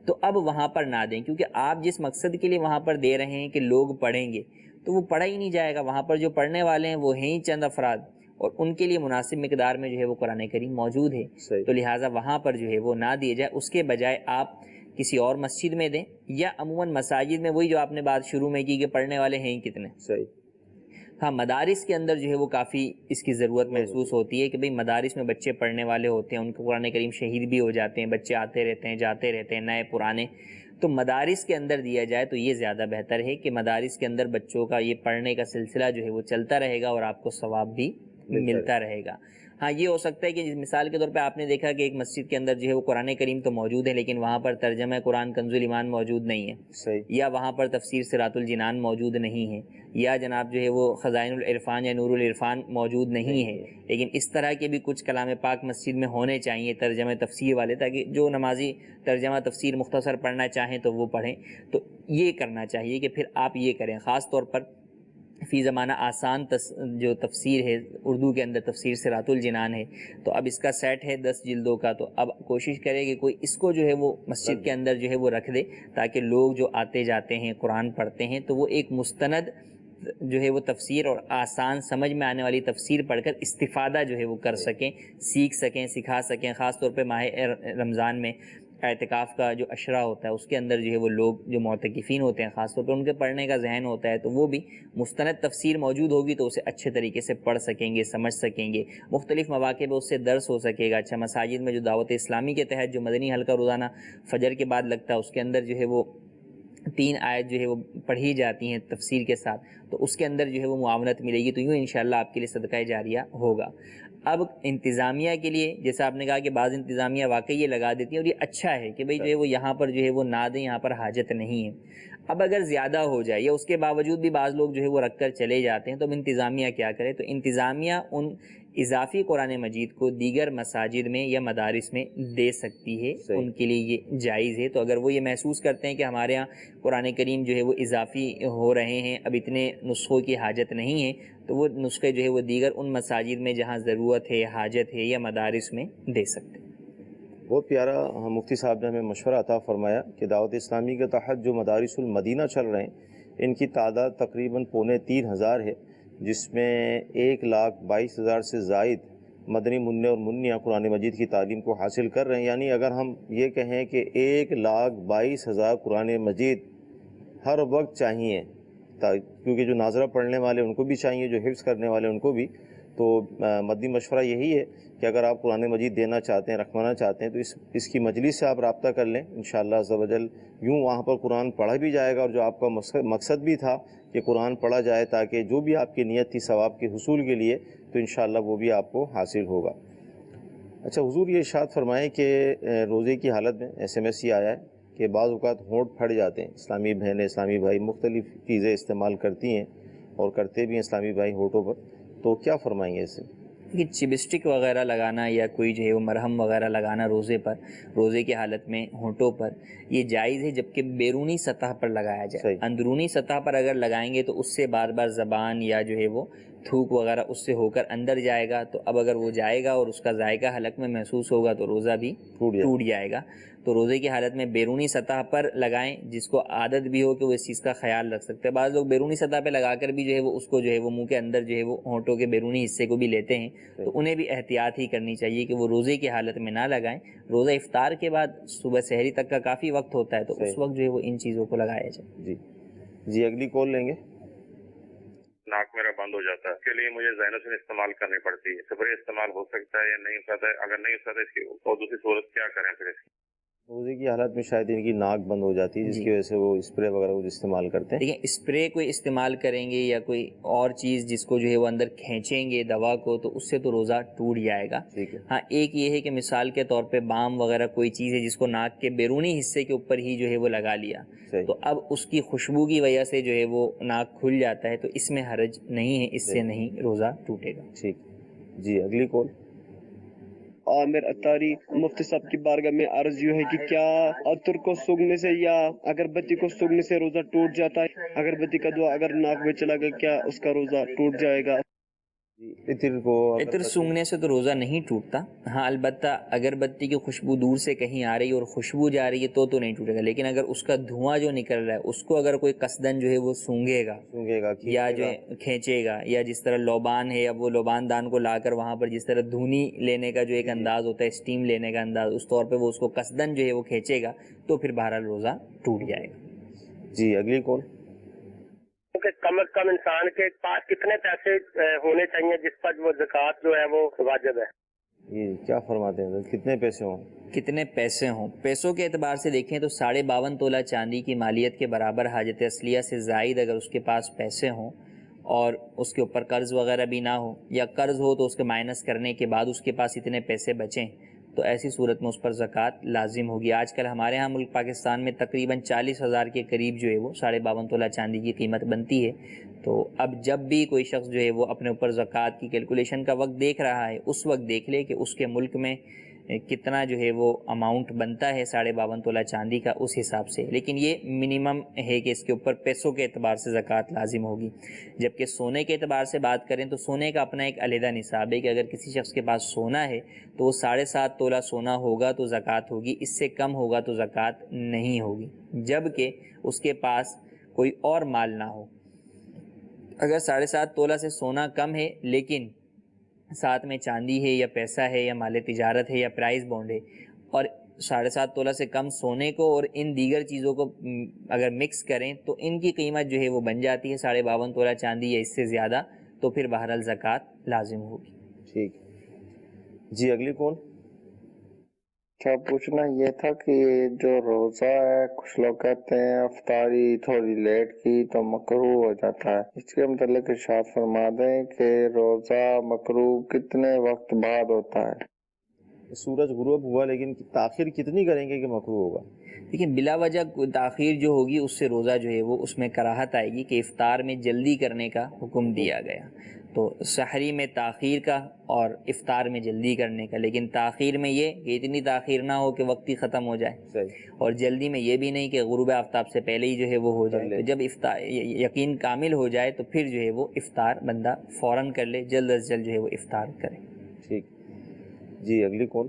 تو اب وہاں پر نہ دیں، کیونکہ آپ جس مقصد کے لیے وہاں پر دے رہے ہیں کہ لوگ پڑھیں گے تو وہ پڑھا ہی نہیں جائے گا، وہاں پر جو پڑھنے والے ہیں وہ ہیں ہی چند افراد، اور ان کے لیے مناسب مقدار میں جو ہے وہ قرآن کریم موجود ہے، تو لہٰذا وہاں پر جو ہے وہ نہ دیے جائے، اس کے بجائے آپ کسی اور مسجد میں دیں، یا عموماً مساجد میں وہی جو آپ نے بات شروع میں کی کہ پڑھنے والے ہیں ہی کتنے۔ صحیح۔ ہاں، مدارس کے اندر جو ہے وہ کافی اس کی ضرورت محسوس ہوتی ہے کہ بھئی مدارس میں بچے پڑھنے والے ہوتے ہیں، ان کو قرآن کریم شہید بھی ہو جاتے ہیں، بچے آتے رہتے ہیں جاتے رہتے ہیں نئے پرانے، تو مدارس کے اندر دیا جائے تو یہ زیادہ بہتر ہے کہ مدارس کے اندر بچوں کا یہ پڑھنے کا سلسلہ جو ہے وہ چلتا رہے گا اور آپ کو ثواب بھی ملتا رہے گا۔ ہاں یہ ہو سکتا ہے کہ مثال کے طور پہ آپ نے دیکھا کہ ایک مسجد کے اندر جو ہے وہ قرآن کریم تو موجود ہے لیکن وہاں پر ترجمہ قرآن کنز الایمان موجود نہیں ہے، صحیح، یا وہاں پر تفسیر صراط الجنان موجود نہیں ہے، یا جناب جو ہے وہ خزائن العرفان یا نور العرفان موجود نہیں ہے، لیکن اس طرح کے بھی کچھ کلام پاک مسجد میں ہونے چاہیے ترجمہ تفسیر والے، تاکہ جو نمازی ترجمہ تفسیر مختصر پڑھنا چاہیں تو وہ پڑھیں۔ تو یہ کرنا چاہیے کہ پھر آپ یہ کریں، خاص طور پر فی زمانہ آسان جو تفسیر ہے اردو کے اندر تفسیر صراط الجنان ہے، تو اب اس کا سیٹ ہے 10 جلدوں کا، تو اب کوشش کرے کہ کوئی اس کو جو ہے وہ مسجد کے اندر جو ہے وہ رکھ دے، تاکہ لوگ جو آتے جاتے ہیں قرآن پڑھتے ہیں تو وہ ایک مستند جو ہے وہ تفسیر اور آسان سمجھ میں آنے والی تفسیر پڑھ کر استفادہ جو ہے وہ کر سکیں، سیکھ سکیں، سکھا سکیں۔ خاص طور پہ ماہ رمضان میں اعتکاف کا جو عشرہ ہوتا ہے اس کے اندر جو ہے وہ لوگ جو معتکفین ہوتے ہیں خاص طور پہ ان کے پڑھنے کا ذہن ہوتا ہے، تو وہ بھی مستند تفسیر موجود ہوگی تو اسے اچھے طریقے سے پڑھ سکیں گے، سمجھ سکیں گے، مختلف مواقع پہ اس سے درس ہو سکے گا۔ اچھا، مساجد میں جو دعوت اسلامی کے تحت جو مدنی حلقہ روزانہ فجر کے بعد لگتا ہے اس کے اندر جو ہے وہ 3 آیت جو ہے وہ پڑھی جاتی ہیں تفسیر کے ساتھ، تو اس کے اندر جو ہے وہ معاونت ملے گی، تو یوں انشاءاللہ آپ کے لیے صدقہ جاریہ ہوگا۔ اب انتظامیہ کے لیے جیسا آپ نے کہا کہ بعض انتظامیہ واقعی یہ لگا دیتی ہیں اور یہ اچھا ہے کہ بھئی جو ہے وہ یہاں پر جو ہے وہ نہ دیں، یہاں پر حاجت نہیں ہے۔ اب اگر زیادہ ہو جائے یا اس کے باوجود بھی بعض لوگ جو ہے وہ رکھ کر چلے جاتے ہیں تو اب انتظامیہ کیا کرے؟ تو انتظامیہ ان اضافی قرآن مجید کو دیگر مساجد میں یا مدارس میں دے سکتی ہے، ان کے لیے یہ جائز ہے۔ تو اگر وہ یہ محسوس کرتے ہیں کہ ہمارے ہاں قرآن کریم جو ہے وہ اضافی ہو رہے ہیں، اب اتنے نسخوں کی حاجت نہیں ہے، تو وہ نسخے جو ہے وہ دیگر ان مساجد میں جہاں ضرورت ہے، حاجت ہے، یا مدارس میں دے سکتے ہیں۔ بہت پیارا مفتی صاحب نے ہمیں مشورہ عطا فرمایا کہ دعوت اسلامی کے تحت جو مدارس المدینہ چل رہے ہیں ان کی تعداد تقریباً 2500 ہے، جس میں 1,22,000 سے زائد مدنی منع اور منیہ قرآن مجید کی تعلیم کو حاصل کر رہے ہیں۔ یعنی اگر ہم یہ کہیں کہ 1,22,000 قرآن مجید ہر وقت چاہیے، کیونکہ جو ناظرہ پڑھنے والے ان کو بھی چاہیے، جو حفظ کرنے والے ان کو بھی، تو مدنی مشورہ یہی ہے کہ اگر آپ قرآن مجید دینا چاہتے ہیں، رکھوانا چاہتے ہیں، تو اس کی مجلس سے آپ رابطہ کر لیں انشاءاللہ عز و جل۔ یوں وہاں پر قرآن پڑھا بھی جائے گا، اور جو آپ کا مقصد بھی تھا کہ قرآن پڑھا جائے تاکہ جو بھی آپ کی نیت تھی ثواب کے حصول کے لیے، تو انشاءاللہ وہ بھی آپ کو حاصل ہوگا۔ اچھا، حضور یہ ارشاد فرمائیں کہ روزے کی حالت میں SMS یہ آیا ہے کہ بعض اوقات ہونٹ پھٹ جاتے ہیں، اسلامی بہنیں، اسلامی بھائی مختلف چیزیں استعمال کرتی ہیں اور کرتے بھی ہیں اسلامی بھائی ہونٹوں پر، تو کیا فرمائیں گے اس سے؟ کہ چپسٹک وغیرہ لگانا یا کوئی جو ہے وہ مرہم وغیرہ لگانا روزے کی حالت میں ہونٹوں پر یہ جائز ہے، جبکہ بیرونی سطح پر لگایا جائے۔ اندرونی سطح پر اگر لگائیں گے تو اس سے بار بار زبان یا جو ہے وہ تھوک وغیرہ اس سے ہو کر اندر جائے گا، تو اب اگر وہ جائے گا اور اس کا ذائقہ حلق میں محسوس ہوگا تو روزہ بھی ٹوٹ جائے گا۔ تو روزے کی حالت میں بیرونی سطح پر لگائیں، جس کو عادت بھی ہو کہ وہ اس چیز کا خیال رکھ سکتے ہیں۔ بعض لوگ بیرونی سطح پہ لگا کر بھی جو ہے وہ اس کو جو ہے وہ منہ کے اندر جو ہے وہ ہونٹوں کے بیرونی حصے کو بھی لیتے ہیں، تو انہیں بھی احتیاط ہی کرنی چاہیے کہ وہ روزے کی حالت میں نہ لگائیں۔ روزہ افطار کے بعد صبح سحری تک کا کافی وقت ہوتا ہے، تو اس وقت جو ہے وہ ان چیزوں کو لگایا جائے۔ جی اگلی کال لیں گے۔ ناک میرا بند ہو جاتا ہے، اس کے لیے مجھے زینوسن استعمال کرنی پڑتی ہے۔ اسپرے استعمال ہو سکتا ہے یا نہیں ہو سکتا ہے؟ اگر نہیں ہو سکتا اس کی اور دوسری صورت کیا کریں پھر اس کی؟ روزے کی حالت میں شاید ان کی ناک بند ہو جاتی ہے، جس کی وجہ سے وہ اسپرے وغیرہ وہ استعمال کرتے ہیں۔ دیکھیں، اسپرے کوئی استعمال کریں گے یا کوئی اور چیز جس کو جو ہے وہ اندر کھینچیں گے دوا کو، تو اس سے تو روزہ ٹوٹ جائے گا۔ ہاں، ایک یہ ہے کہ مثال کے طور پہ بام وغیرہ کوئی چیز ہے جس کو ناک کے بیرونی حصے کے اوپر ہی جو ہے وہ لگا لیا، تو اب اس کی خوشبو کی وجہ سے جو ہے وہ ناک کھل جاتا ہے، تو اس میں حرج نہیں ہے، اس سے نہیں روزہ ٹوٹے گا۔ ٹھیک جی، اگلی کال۔ عامر اتاری مفتی صاحب کی بارگاہ میں عرض یوں ہے کہ کیا عطر کو سونگھنے سے یا اگربتی کو سونگھنے سے روزہ ٹوٹ جاتا ہے؟ اگربتی کا دعا اگر ناک میں چلا گیا کیا اس کا روزہ ٹوٹ جائے گا؟ عطر سونگھنے سے تو روزہ نہیں ٹوٹتا، ہاں البتہ اگربتی کی خوشبو دور سے کہیں آ رہی ہے اور خوشبو جا رہی ہے تو نہیں ٹوٹے گا، لیکن اگر اس کا دھواں جو نکل رہا ہے اس کو اگر کوئی قصدن جو ہے وہ سونگے گا یا جو ہے کھینچے گا، یا جس طرح لوبان ہے، اب وہ لوبان دان کو لا کر وہاں پر جس طرح دھونی لینے کا جو ایک انداز ہوتا ہے، اسٹیم لینے کا انداز، اس طور پہ وہ اس کو قصدن جو ہے وہ کھینچے گا تو پھر بہرحال روزہ ٹوٹ جائے گا۔ جی اگلی کال۔ کہ کم از کم انسان کے پاس کتنے پیسے ہونے چاہیے جس پر وہ زکوٰۃ جو ہے وہ واجب ہے؟ یہ کیا فرماتے ہیں؟ کتنے پیسے ہوں؟ کتنے پیسے ہوں؟ پیسوں کے اعتبار سے دیکھیں تو 52.5 تولہ چاندی کی مالیت کے برابر حاجت اصلیہ سے زائد اگر اس کے پاس پیسے ہوں اور اس کے اوپر قرض وغیرہ بھی نہ ہو، یا قرض ہو تو اس کے مائنس کرنے کے بعد اس کے پاس اتنے پیسے بچیں، تو ایسی صورت میں اس پر زکوٰۃ لازم ہوگی۔ آج کل ہمارے ہاں ملک پاکستان میں تقریباً 40,000 کے قریب جو ہے وہ 52.5 تولہ چاندی کی قیمت بنتی ہے۔ تو اب جب بھی کوئی شخص جو ہے وہ اپنے اوپر زکوٰۃ کی کیلکولیشن کا وقت دیکھ رہا ہے، اس وقت دیکھ لے کہ اس کے ملک میں کتنا جو ہے وہ اماؤنٹ بنتا ہے 52.5 تولہ چاندی کا، اس حساب سے۔ لیکن یہ منیمم ہے کہ اس کے اوپر پیسوں کے اعتبار سے زکوٰۃ لازم ہوگی۔ جبکہ سونے کے اعتبار سے بات کریں تو سونے کا اپنا ایک علیحدہ نصاب ہے کہ اگر کسی شخص کے پاس سونا ہے تو وہ 7.5 تولہ سونا ہوگا تو زکوٰۃ ہوگی، اس سے کم ہوگا تو زکوٰۃ نہیں ہوگی، جبکہ اس کے پاس کوئی اور مال نہ ہو۔ اگر 7.5 تولہ سے سونا کم ہے لیکن ساتھ میں چاندی ہے یا پیسہ ہے یا مال تجارت ہے یا پرائز بانڈ ہے، اور 7.5 تولہ سے کم سونے کو اور ان دیگر چیزوں کو اگر مکس کریں تو ان کی قیمت جو ہے وہ بن جاتی ہے 52.5 تولہ چاندی یا اس سے زیادہ، تو پھر بہرحال زکوٰۃ لازم ہوگی۔ ٹھیک جی، اگلی کون؟ کیا پوچھنا یہ تھا کہ جو روزہ ہے، کچھ لوگ کہتے ہیں افطاری تھوڑی لیٹ کی تو مکروہ ہو جاتا ہے، اس کے متعلق ارشاد فرما دیں کہ روزہ مکروہ کتنے وقت بعد ہوتا ہے؟ سورج غروب ہوا لیکن تاخیر کتنی کریں گے کہ مکروہ ہوگا؟ لیکن بلا وجہ تاخیر جو ہوگی اس سے روزہ جو ہے وہ اس میں کراہت آئے گی کہ افطار میں جلدی کرنے کا حکم دیا گیا، تو سحری میں تاخیر کا اور افطار میں جلدی کرنے کا، لیکن تاخیر میں یہ کہ اتنی تاخیر نہ ہو کہ وقت ہی ختم ہو جائے، صحیح، اور جلدی میں یہ بھی نہیں کہ غروب آفتاب سے پہلے ہی جو ہے وہ ہو جائے۔ تو جب یقین کامل ہو جائے تو پھر جو ہے وہ افطار بندہ فوراً کر لے، جلد از جلد جو ہے وہ افطار کرے۔ ٹھیک جی، اگلی کون؟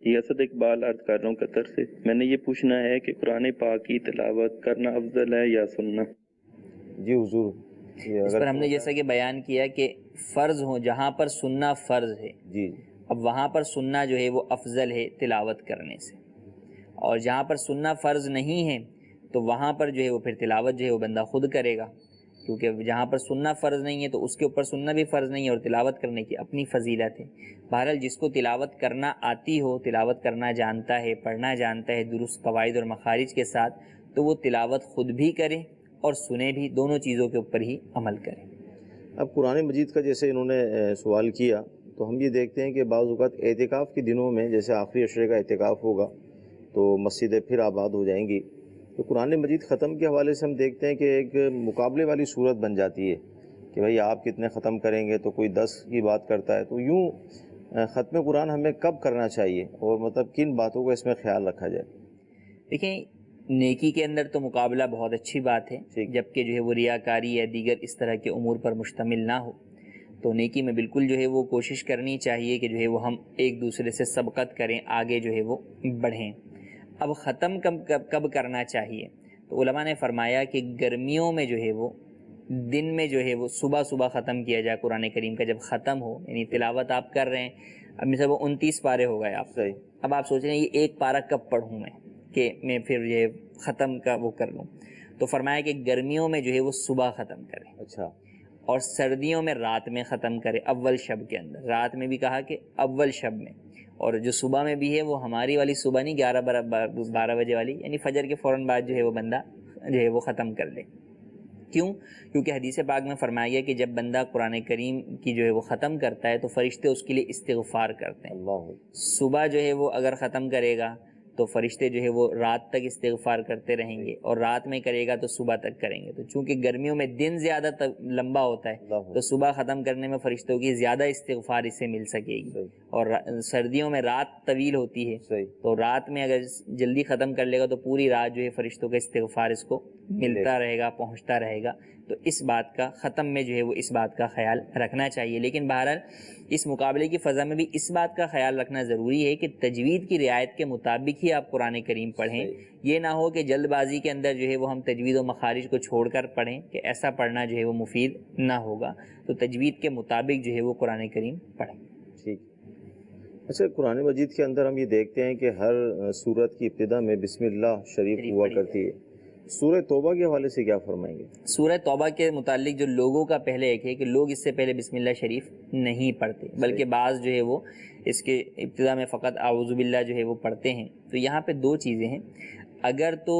یہ اسد اقبال عرض کر رہا ہوں قطر سے۔ میں نے یہ پوچھنا ہے کہ قرآن پاک کی تلاوت کرنا افضل ہے یا سننا؟ جی حضور، اس پر ہم نے جیسا کہ بیان کیا کہ فرض ہو جہاں پر سننا فرض ہے، جی اب وہاں پر سننا جو ہے وہ افضل ہے تلاوت کرنے سے، اور جہاں پر سننا فرض نہیں ہے تو وہاں پر جو ہے وہ پھر تلاوت جو ہے وہ بندہ خود کرے گا، کیونکہ جہاں پر سننا فرض نہیں ہے تو اس کے اوپر سننا بھی فرض نہیں ہے، اور تلاوت کرنے کی اپنی فضیلت ہے۔ بہرحال جس کو تلاوت کرنا آتی ہو، تلاوت کرنا جانتا ہے، پڑھنا جانتا ہے درست قواعد اور مخارج کے ساتھ، تو وہ تلاوت خود بھی کرے اور سنے بھی، دونوں چیزوں کے اوپر ہی عمل کرے۔ اب قرآن مجید کا جیسے انہوں نے سوال کیا تو ہم یہ دیکھتے ہیں کہ بعض اوقات اعتکاف کے دنوں میں جیسے آخری عشرے کا اعتکاف ہوگا تو مسجدیں پھر آباد ہو جائیں گی، تو قرآن مجید ختم کے حوالے سے ہم دیکھتے ہیں کہ ایک مقابلے والی صورت بن جاتی ہے کہ بھائی آپ کتنے ختم کریں گے، تو کوئی 10 کی بات کرتا ہے۔ تو یوں ختم قرآن ہمیں کب کرنا چاہیے اور مطلب کن باتوں کا اس میں خیال رکھا جائے؟ دیکھیں، نیکی کے اندر تو مقابلہ بہت اچھی بات ہے، جبکہ جو ہے وہ ریاکاری یا دیگر اس طرح کے امور پر مشتمل نہ ہو، تو نیکی میں بالکل جو ہے وہ کوشش کرنی چاہیے کہ جو ہے وہ ہم ایک دوسرے سے سبقت کریں، آگے جو ہے وہ بڑھیں۔ اب ختم کب کرنا چاہیے؟ تو علماء نے فرمایا کہ گرمیوں میں جو ہے وہ دن میں جو ہے وہ صبح صبح ختم کیا جائے قرآن کریم کا، جب ختم ہو، یعنی تلاوت آپ کر رہے ہیں، اب مثلا وہ 29 پارے ہو گئے آپ، اب آپ سوچ رہے ہیں یہ ایک پارہ کب پڑھوں میں کہ میں پھر یہ ختم کا وہ کر لوں، تو فرمایا کہ گرمیوں میں جو ہے وہ صبح ختم کریں، اچھا، اور سردیوں میں رات میں ختم کرے، اول شب کے اندر، رات میں بھی کہا کہ اول شب میں، اور جو صبح میں بھی ہے وہ ہماری والی صبح نہیں، 11-12 بجے والی، یعنی فجر کے فوراً بعد جو ہے وہ بندہ جو ہے وہ ختم کر لے۔ کیوں؟ کیونکہ حدیث پاک میں فرمایا گیا کہ جب بندہ قرآن کریم کی جو ہے وہ ختم کرتا ہے تو فرشتے اس کے لیے استغفار کرتے ہیں۔ صبح جو ہے وہ اگر ختم کرے گا تو فرشتے جو ہے وہ رات تک استغفار کرتے رہیں گے، اور رات میں کرے گا تو صبح تک کریں گے۔ تو چونکہ گرمیوں میں دن زیادہ لمبا ہوتا ہے تو صبح ختم کرنے میں فرشتوں کی زیادہ استغفار اس سے مل سکے گی، اور سردیوں میں رات طویل ہوتی ہے تو رات میں اگر جلدی ختم کر لے گا تو پوری رات جو ہے فرشتوں کا استغفار اس کو ملتا رہے گا، پہنچتا رہے گا۔ تو اس بات کا ختم میں جو ہے وہ اس بات کا خیال رکھنا چاہیے، لیکن بہرحال اس مقابلے کی فضا میں بھی اس بات کا خیال رکھنا ضروری ہے کہ تجوید کی رعایت کے مطابق ہی آپ قرآن کریم پڑھیں، یہ نہ ہو کہ جلد بازی کے اندر جو ہے وہ ہم تجوید و مخارج کو چھوڑ کر پڑھیں، کہ ایسا پڑھنا جو ہے وہ مفید نہ ہوگا۔ تو تجوید کے مطابق جو ہے وہ قرآن کریم پڑھیں۔ ٹھیک۔ اچھا، قرآن مجید کے اندر ہم یہ دیکھتے ہیں کہ ہر سورت کی ابتدا میں بسم اللہ شریف ہوا کرتی ہے، سورہ توبہ کے حوالے سے کیا فرمائیں گے؟ سورہ توبہ کے متعلق جو لوگوں کا پہلے ایک ہے کہ لوگ اس سے پہلے بسم اللہ شریف نہیں پڑھتے، بلکہ بعض جو ہے وہ اس کے ابتدا میں فقط اعوذ باللہ جو ہے وہ پڑھتے ہیں۔ تو یہاں پہ دو چیزیں ہیں، اگر تو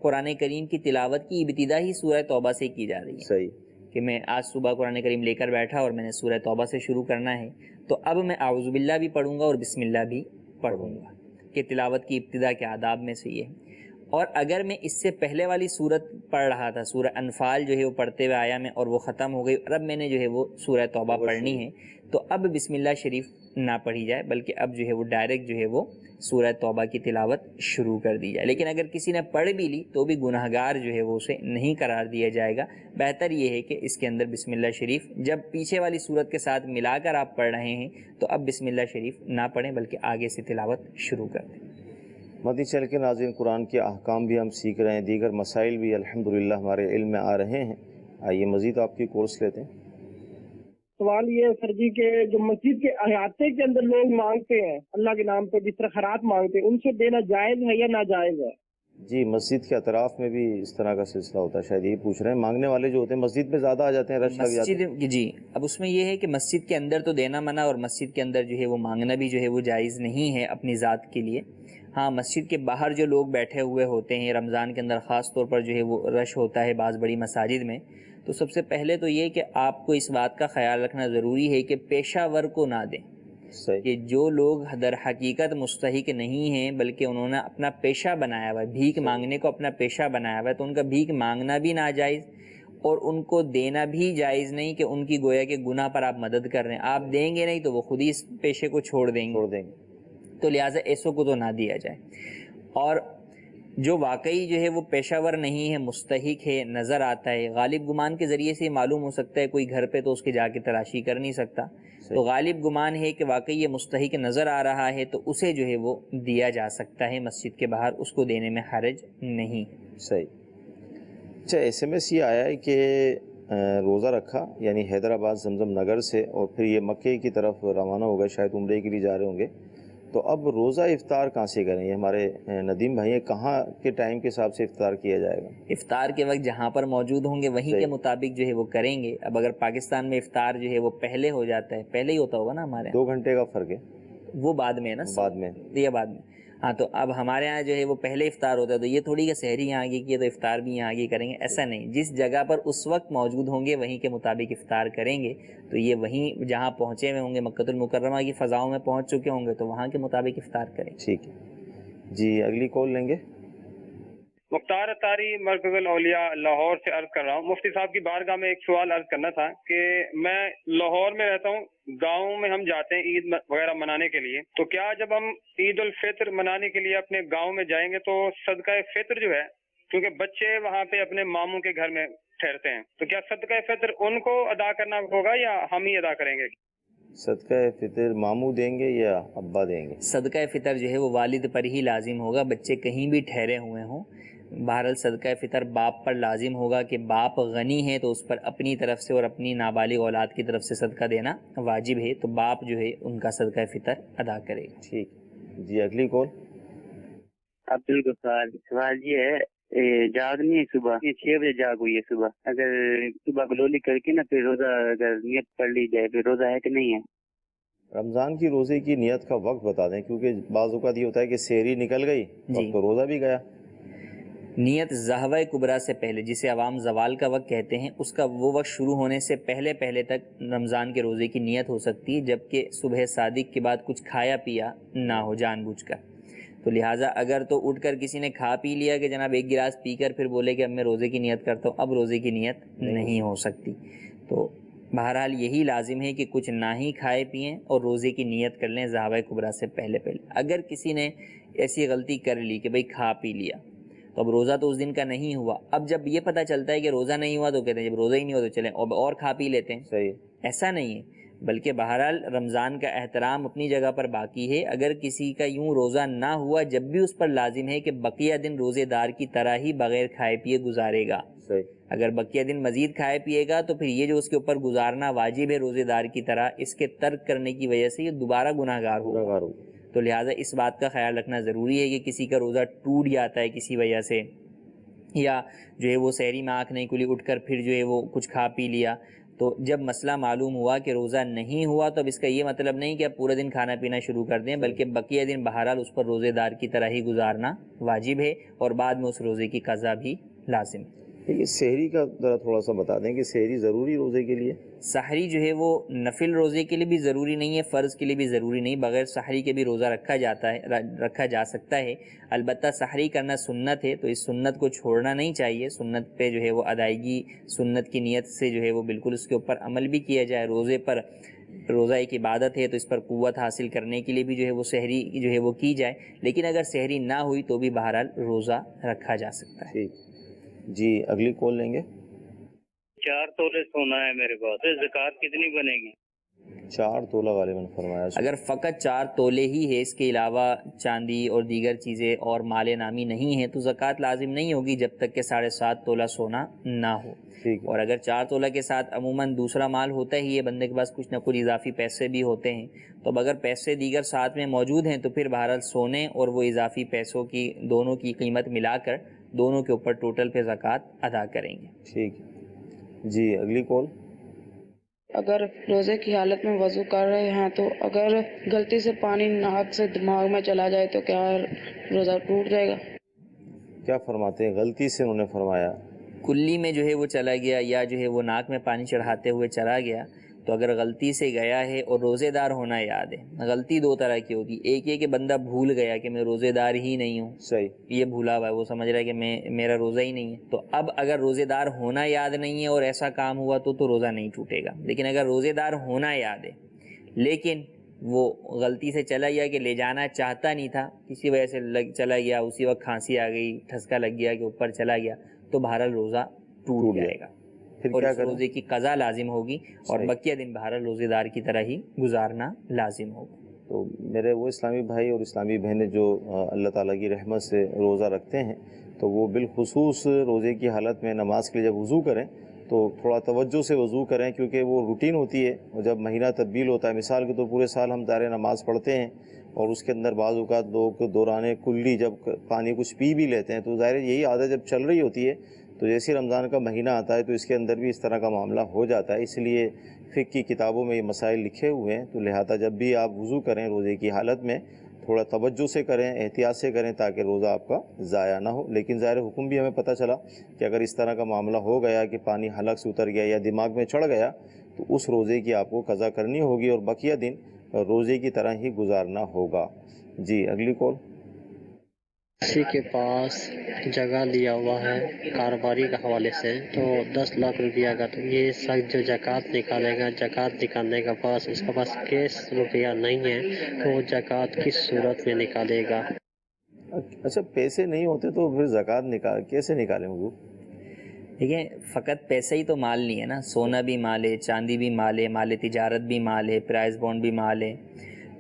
قرآن کریم کی تلاوت کی ابتدا ہی سورہ توبہ سے کی جا رہی ہے، صحیح، کہ میں آج صبح قرآن کریم لے کر بیٹھا اور میں نے سورہ توبہ سے شروع کرنا ہے، تو اب میں اعوذ باللہ بھی پڑھوں گا اور بسم اللہ بھی پڑھوں گا، کہ تلاوت کی ابتدا کے آداب میں سے یہ ہے۔ اور اگر میں اس سے پہلے والی صورت پڑھ رہا تھا، سورہ انفال جو ہے وہ پڑھتے ہوئے آیا میں اور وہ ختم ہو گئی، اور اب میں نے جو ہے وہ سورہ توبہ پڑھنی ہے، تو اب بسم اللہ شریف نہ پڑھی جائے، بلکہ اب جو ہے وہ ڈائریکٹ جو ہے وہ سورہ توبہ کی تلاوت شروع کر دی جائے۔ لیکن اگر کسی نے پڑھ بھی لی تو بھی گناہگار جو ہے وہ اسے نہیں قرار دیا جائے گا۔ بہتر یہ ہے کہ اس کے اندر بسم اللہ شریف جب پیچھے والی صورت کے ساتھ ملا کر آپ پڑھ رہے ہیں تو اب بسم اللہ شریف نہ پڑھیں، بلکہ آگے سے تلاوت شروع کر دیں۔ مدنی چل کے ناظرین، قرآن کے احکام بھی ہم سیکھ رہے ہیں، دیگر مسائل بھی الحمدللہ ہمارے علم میں آ رہے ہیں۔ آئیے مزید آپ کی کورس لیتے ہیں۔ سوال یہ ہے سر جی کہ جو مسجد کے احاطے کے اندر لوگ مانگتے ہیں اللہ کے نام پہ، جس طرح خیرات مانگتے ہیں، ان سے دینا جائز ہے یا ناجائز ہے؟ جی، مسجد کے اطراف میں بھی اس طرح کا سلسلہ ہوتا ہے، شاید یہی پوچھ رہے ہیں۔ مانگنے والے جو ہوتے ہیں مسجد میں زیادہ آ جاتے ہیں، رش لگ جاتے ہیں۔ جی، اب اس میں یہ ہے کہ مسجد کے اندر تو دینا منع، اور مسجد کے اندر جو ہے وہ مانگنا بھی جو ہے وہ جائز نہیں ہے اپنی ذات کے لیے۔ ہاں، مسجد کے باہر جو لوگ بیٹھے ہوئے ہوتے ہیں رمضان کے اندر خاص طور پر جو ہے وہ رش ہوتا ہے بعض بڑی مساجد میں، تو سب سے پہلے تو یہ کہ آپ کو اس بات کا خیال رکھنا ضروری ہے کہ پیشہ ور کو نہ دیں، کہ جو لوگ در حقیقت مستحق نہیں ہیں بلکہ انہوں نے اپنا پیشہ بنایا ہوا ہے، بھیک مانگنے کو اپنا پیشہ بنایا ہوا ہے، تو ان کا بھیک مانگنا بھی ناجائز اور ان کو دینا بھی جائز نہیں، کہ ان کی گویا کہ گناہ پر آپ مدد کر رہے ہیں۔ آپ دیں گے نہیں تو وہ خود ہی اس پیشے کو چھوڑ دیں گے، تو لہٰذا ایسوں کو تو نہ دیا جائے۔ اور جو واقعی جو ہے وہ پیشہ ور نہیں ہے، مستحق ہے، نظر آتا ہے، غالب گمان کے ذریعے سے معلوم ہو سکتا ہے، کوئی گھر پہ تو اس کے جا کے تلاشی کر نہیں سکتا، تو غالب گمان ہے کہ واقعی یہ مستحق نظر آ رہا ہے تو اسے جو ہے وہ دیا جا سکتا ہے مسجد کے باہر، اس کو دینے میں حرج نہیں۔ صحیح۔ اچھا، ایس ایم ایس یہ آیا ہے کہ روزہ رکھا، یعنی حیدرآباد زمزم نگر سے، اور پھر یہ مکے کی طرف روانہ ہو گئے، شاید عمرے کے لیے جا رہے ہوں گے، تو اب روزہ افطار کہاں سے کریں؟ یہ ہمارے ندیم بھائی ہیں، کہاں کے ٹائم کے حساب سے افطار کیا جائے گا؟ افطار کے وقت جہاں پر موجود ہوں گے وہیں کے مطابق جو ہے وہ کریں گے۔ اب اگر پاکستان میں افطار جو ہے وہ پہلے ہو جاتا ہے، پہلے ہی ہوتا ہوگا نا ہمارے 2 گھنٹے کا فرق ہے، وہ بعد میں ہے نا، بعد میں یہ بعد میں۔ ہاں، تو اب ہمارے یہاں جو ہے وہ پہلے افطار ہوتا ہے، تو یہ تھوڑی کہ سحری یہاں آگے کی ہے تو افطار بھی یہاں آگے کریں گے، ایسا نہیں۔ جس جگہ پر اس وقت موجود ہوں گے وہیں کے مطابق افطار کریں گے، تو یہ وہیں جہاں پہنچے ہوئے ہوں گے، مکۃ المکرمہ کی فضاؤں میں پہنچ چکے ہوں گے تو وہاں کے مطابق افطار کریں۔ ٹھیک ہے جی، اگلی کال لیں گے۔ مختار اتاری مرکز الاولیاء لاہور سے عرض کر رہا ہوں، مفتی صاحب کی بارگاہ میں ایک سوال عرض کرنا تھا کہ میں لاہور میں رہتا ہوں، گاؤں میں ہم جاتے ہیں عید وغیرہ منانے کے لیے، تو کیا جب ہم عید الفطر منانے کے لیے اپنے گاؤں میں جائیں گے تو صدقہ فطر جو ہے، کیونکہ بچے وہاں پہ اپنے ماموں کے گھر میں ٹھہرتے ہیں، تو کیا صدقہ فطر ان کو ادا کرنا ہوگا یا ہم ہی ادا کریں گے؟ صدقہ فطر ماموں دیں گے یا ابا دیں گے؟ صدقہ فطر جو ہے وہ والد پر ہی لازم ہوگا، بچے کہیں بھی ٹھہرے ہوئے ہوں۔ بہرحال صدقہ فطر باپ پر لازم ہوگا، کہ باپ غنی ہے تو اس پر اپنی طرف سے اور اپنی نابالغ اولاد کی طرف سے صدقہ دینا واجب ہے، تو باپ جو ہے ان کا صدقہ فطر ادا کرے گا۔ ٹھیک جی، اگلی کال۔ عبدالغفار، سوال یہ ہے، جاگنی ہے صبح 6 بجے جاگ ہوئی ہے صبح، اگر صبح گلولی کر کے نا پھر روزہ اگر نیت پڑھ لی جائے پھر روزہ ہے کہ نہیں ہے؟ رمضان کی روزے کی نیت کا وقت بتا دیں، کیونکہ بعض اوقات یہ ہوتا ہے کہ سحری نکل گئی تو روزہ بھی گیا۔ نیت زہوہ کبریٰ سے پہلے، جسے عوام زوال کا وقت کہتے ہیں، اس کا وہ وقت شروع ہونے سے پہلے تک رمضان کے روزے کی نیت ہو سکتی ہے، جبکہ صبح صادق کے بعد کچھ کھایا پیا نہ ہو جان بوجھ کر۔ تو لہٰذا اگر تو اٹھ کر کسی نے کھا پی لیا کہ جناب 1 گلاس پی کر پھر بولے کہ اب میں روزے کی نیت کرتا ہوں، اب روزے کی نیت نہیں ہو سکتی۔ تو بہرحال یہی لازم ہے کہ کچھ نہ ہی کھائے پئیں اور روزے کی نیت کر لیں زہوہ کبریٰ سے پہلے۔ اگر کسی نے ایسی غلطی کر لی کہ بھئی کھا پی لیا تو اب روزہ تو اس دن کا نہیں ہوا، اب جب یہ پتہ چلتا ہے کہ روزہ نہیں ہوا تو کہتے ہیں جب روزہ ہی نہیں ہوا تو چلیں اور کھا پی لیتے ہیں۔ صحیح، ایسا نہیں ہے، بلکہ بہرحال رمضان کا احترام اپنی جگہ پر باقی ہے۔ اگر کسی کا یوں روزہ نہ ہوا، جب بھی اس پر لازم ہے کہ بقیہ دن روزے دار کی طرح ہی بغیر کھائے پیے گزارے گا۔ اگر بقیہ دن مزید کھائے پیے گا تو پھر یہ جو اس کے اوپر گزارنا واجب ہے روزے دار کی طرح، اس کے ترک کرنے کی وجہ سے یہ دوبارہ گناہ گار ہوگا۔ تو لہٰذا اس بات کا خیال رکھنا ضروری ہے کہ کسی کا روزہ ٹوٹ جاتا ہے کسی وجہ سے، یا جو ہے وہ سحری میں آنکھ نہیں کھلی اٹھ کر پھر جو ہے وہ کچھ کھا پی لیا، تو جب مسئلہ معلوم ہوا کہ روزہ نہیں ہوا تو اب اس کا یہ مطلب نہیں کہ اب پورے دن کھانا پینا شروع کر دیں، بلکہ بقیہ دن بہرحال اس پر روزے دار کی طرح ہی گزارنا واجب ہے، اور بعد میں اس روزے کی قضا بھی لازم ہے۔ یہ سحری کا ذرا تھوڑا سا بتا دیں کہ سحری ضروری روزے کے لیے؟ سحری جو ہے وہ نفل روزے کے لیے بھی ضروری نہیں ہے، فرض کے لیے بھی ضروری نہیں، بغیر سحری کے بھی روزہ رکھا جا سکتا ہے۔ البتہ سحری کرنا سنت ہے، تو اس سنت کو چھوڑنا نہیں چاہیے، سنت پہ جو ہے وہ ادائیگی، سنت کی نیت سے جو ہے وہ بالکل اس کے اوپر عمل بھی کیا جائے۔ روزہ ایک عبادت ہے، تو اس پر قوت حاصل کرنے کے لیے بھی جو ہے وہ سحری جو ہے وہ کی جائے، لیکن اگر سحری نہ ہوئی تو بھی بہرحال روزہ رکھا جا سکتا ہے۔ جی اگلی کال لیں گے۔ 4 تولے سونا ہے میرے پاس، زکوٰۃ کتنی بنے گی؟ 4 تولہ غالباً فرمایا۔ اگر فقط 4 تولے ہی ہے، اس کے علاوہ چاندی اور دیگر چیزیں اور مال نامی نہیں ہیں، تو زکوٰۃ لازم نہیں ہوگی جب تک کہ 7.5 تولہ سونا نہ ہو۔ اور اگر 4 تولہ کے ساتھ عموماً دوسرا مال ہوتا ہی ہے، بندے کے پاس کچھ نہ کچھ اضافی پیسے بھی ہوتے ہیں، تو اب اگر پیسے دیگر ساتھ میں موجود ہیں تو پھر بہرحال سونے اور وہ اضافی پیسوں کی دونوں کی قیمت ملا کر دونوں کے اوپر ٹوٹل پہ زکوٰۃ ادا کریں گے۔ ٹھیک جی اگلی کال۔ اگر روزے کی حالت میں وضو کر رہے ہیں تو اگر غلطی سے پانی ناک سے دماغ میں چلا جائے تو کیا روزہ ٹوٹ جائے گا؟ کیا فرماتے ہیں؟ غلطی سے انہوں نے فرمایا کلی میں جو ہے وہ چلا گیا یا جو ہے وہ ناک میں پانی چڑھاتے ہوئے چلا گیا، تو اگر غلطی سے گیا ہے اور روزے دار ہونا یاد ہے، غلطی 2 طرح کی ہوگی، ایک یہ کہ بندہ بھول گیا کہ میں روزے دار ہی نہیں ہوں، صحیح، یہ بھولا ہوا ہے، وہ سمجھ رہا ہے کہ میرا روزہ ہی نہیں ہے، تو اب اگر روزے دار ہونا یاد نہیں ہے اور ایسا کام ہوا تو روزہ نہیں ٹوٹے گا۔ لیکن اگر روزے دار ہونا یاد ہے لیکن وہ غلطی سے چلا گیا کہ لے جانا چاہتا نہیں تھا، کسی وجہ سے چلا گیا، اسی وقت کھانسی آ گئی، ٹھسکا لگ گیا کہ اوپر چلا گیا، تو بہرحال روزہ ٹوٹ جائے گا اور اس روزے کی قضا لازم ہوگی اور بقیہ دن بہرحال روزے دار کی طرح ہی گزارنا لازم ہوگا۔ تو میرے وہ اسلامی بھائی اور اسلامی بہنیں جو اللہ تعالیٰ کی رحمت سے روزہ رکھتے ہیں، تو وہ بالخصوص روزے کی حالت میں نماز کے لیے جب وضو کریں تو تھوڑا توجہ سے وضو کریں، کیونکہ وہ روٹین ہوتی ہے، اور جب مہینہ تبدیل ہوتا ہے، مثال کے طور پورے سال ہم دائرے نماز پڑھتے ہیں اور اس کے اندر بعض اوقات لوگ دوران کلی جب پانی کچھ پی بھی لیتے ہیں، تو ظاہر یہی عادت جب چل رہی ہوتی ہے، تو جیسے رمضان کا مہینہ آتا ہے تو اس کے اندر بھی اس طرح کا معاملہ ہو جاتا ہے۔ اس لیے فقہ کی کتابوں میں یہ مسائل لکھے ہوئے ہیں، تو لہٰذا جب بھی آپ وضو کریں روزے کی حالت میں تھوڑا توجہ سے کریں، احتیاط سے کریں، تاکہ روزہ آپ کا ضائع نہ ہو۔ لیکن ظاہر حکم بھی ہمیں پتہ چلا کہ اگر اس طرح کا معاملہ ہو گیا کہ پانی حلق سے اتر گیا یا دماغ میں چڑھ گیا، تو اس روزے کی آپ کو قضا کرنی ہوگی اور بقیہ دن روزے کی طرح ہی گزارنا ہوگا۔ جی اگلی کال۔ کسی کے پاس جگہ لیا ہوا ہے کاروباری کے حوالے سے تو 10 لاکھ روپیہ کا، تو یہ شخص جو زکوٰۃ نکالے گا، زکوٰۃ نکالنے کا پاس اس کے پاس کیش روپیہ نہیں ہے تو وہ زکوٰۃ کس صورت میں نکالے گا؟ اچھا پیسے نہیں ہوتے تو پھر زکوٰۃ کیسے نکالیں وہ؟ دیکھیں فقط پیسہ ہی تو مال نہیں ہے نا، سونا بھی مال ہے، چاندی بھی مال ہے، مال تجارت بھی مال ہے، پرائز بانڈ بھی مال ہے،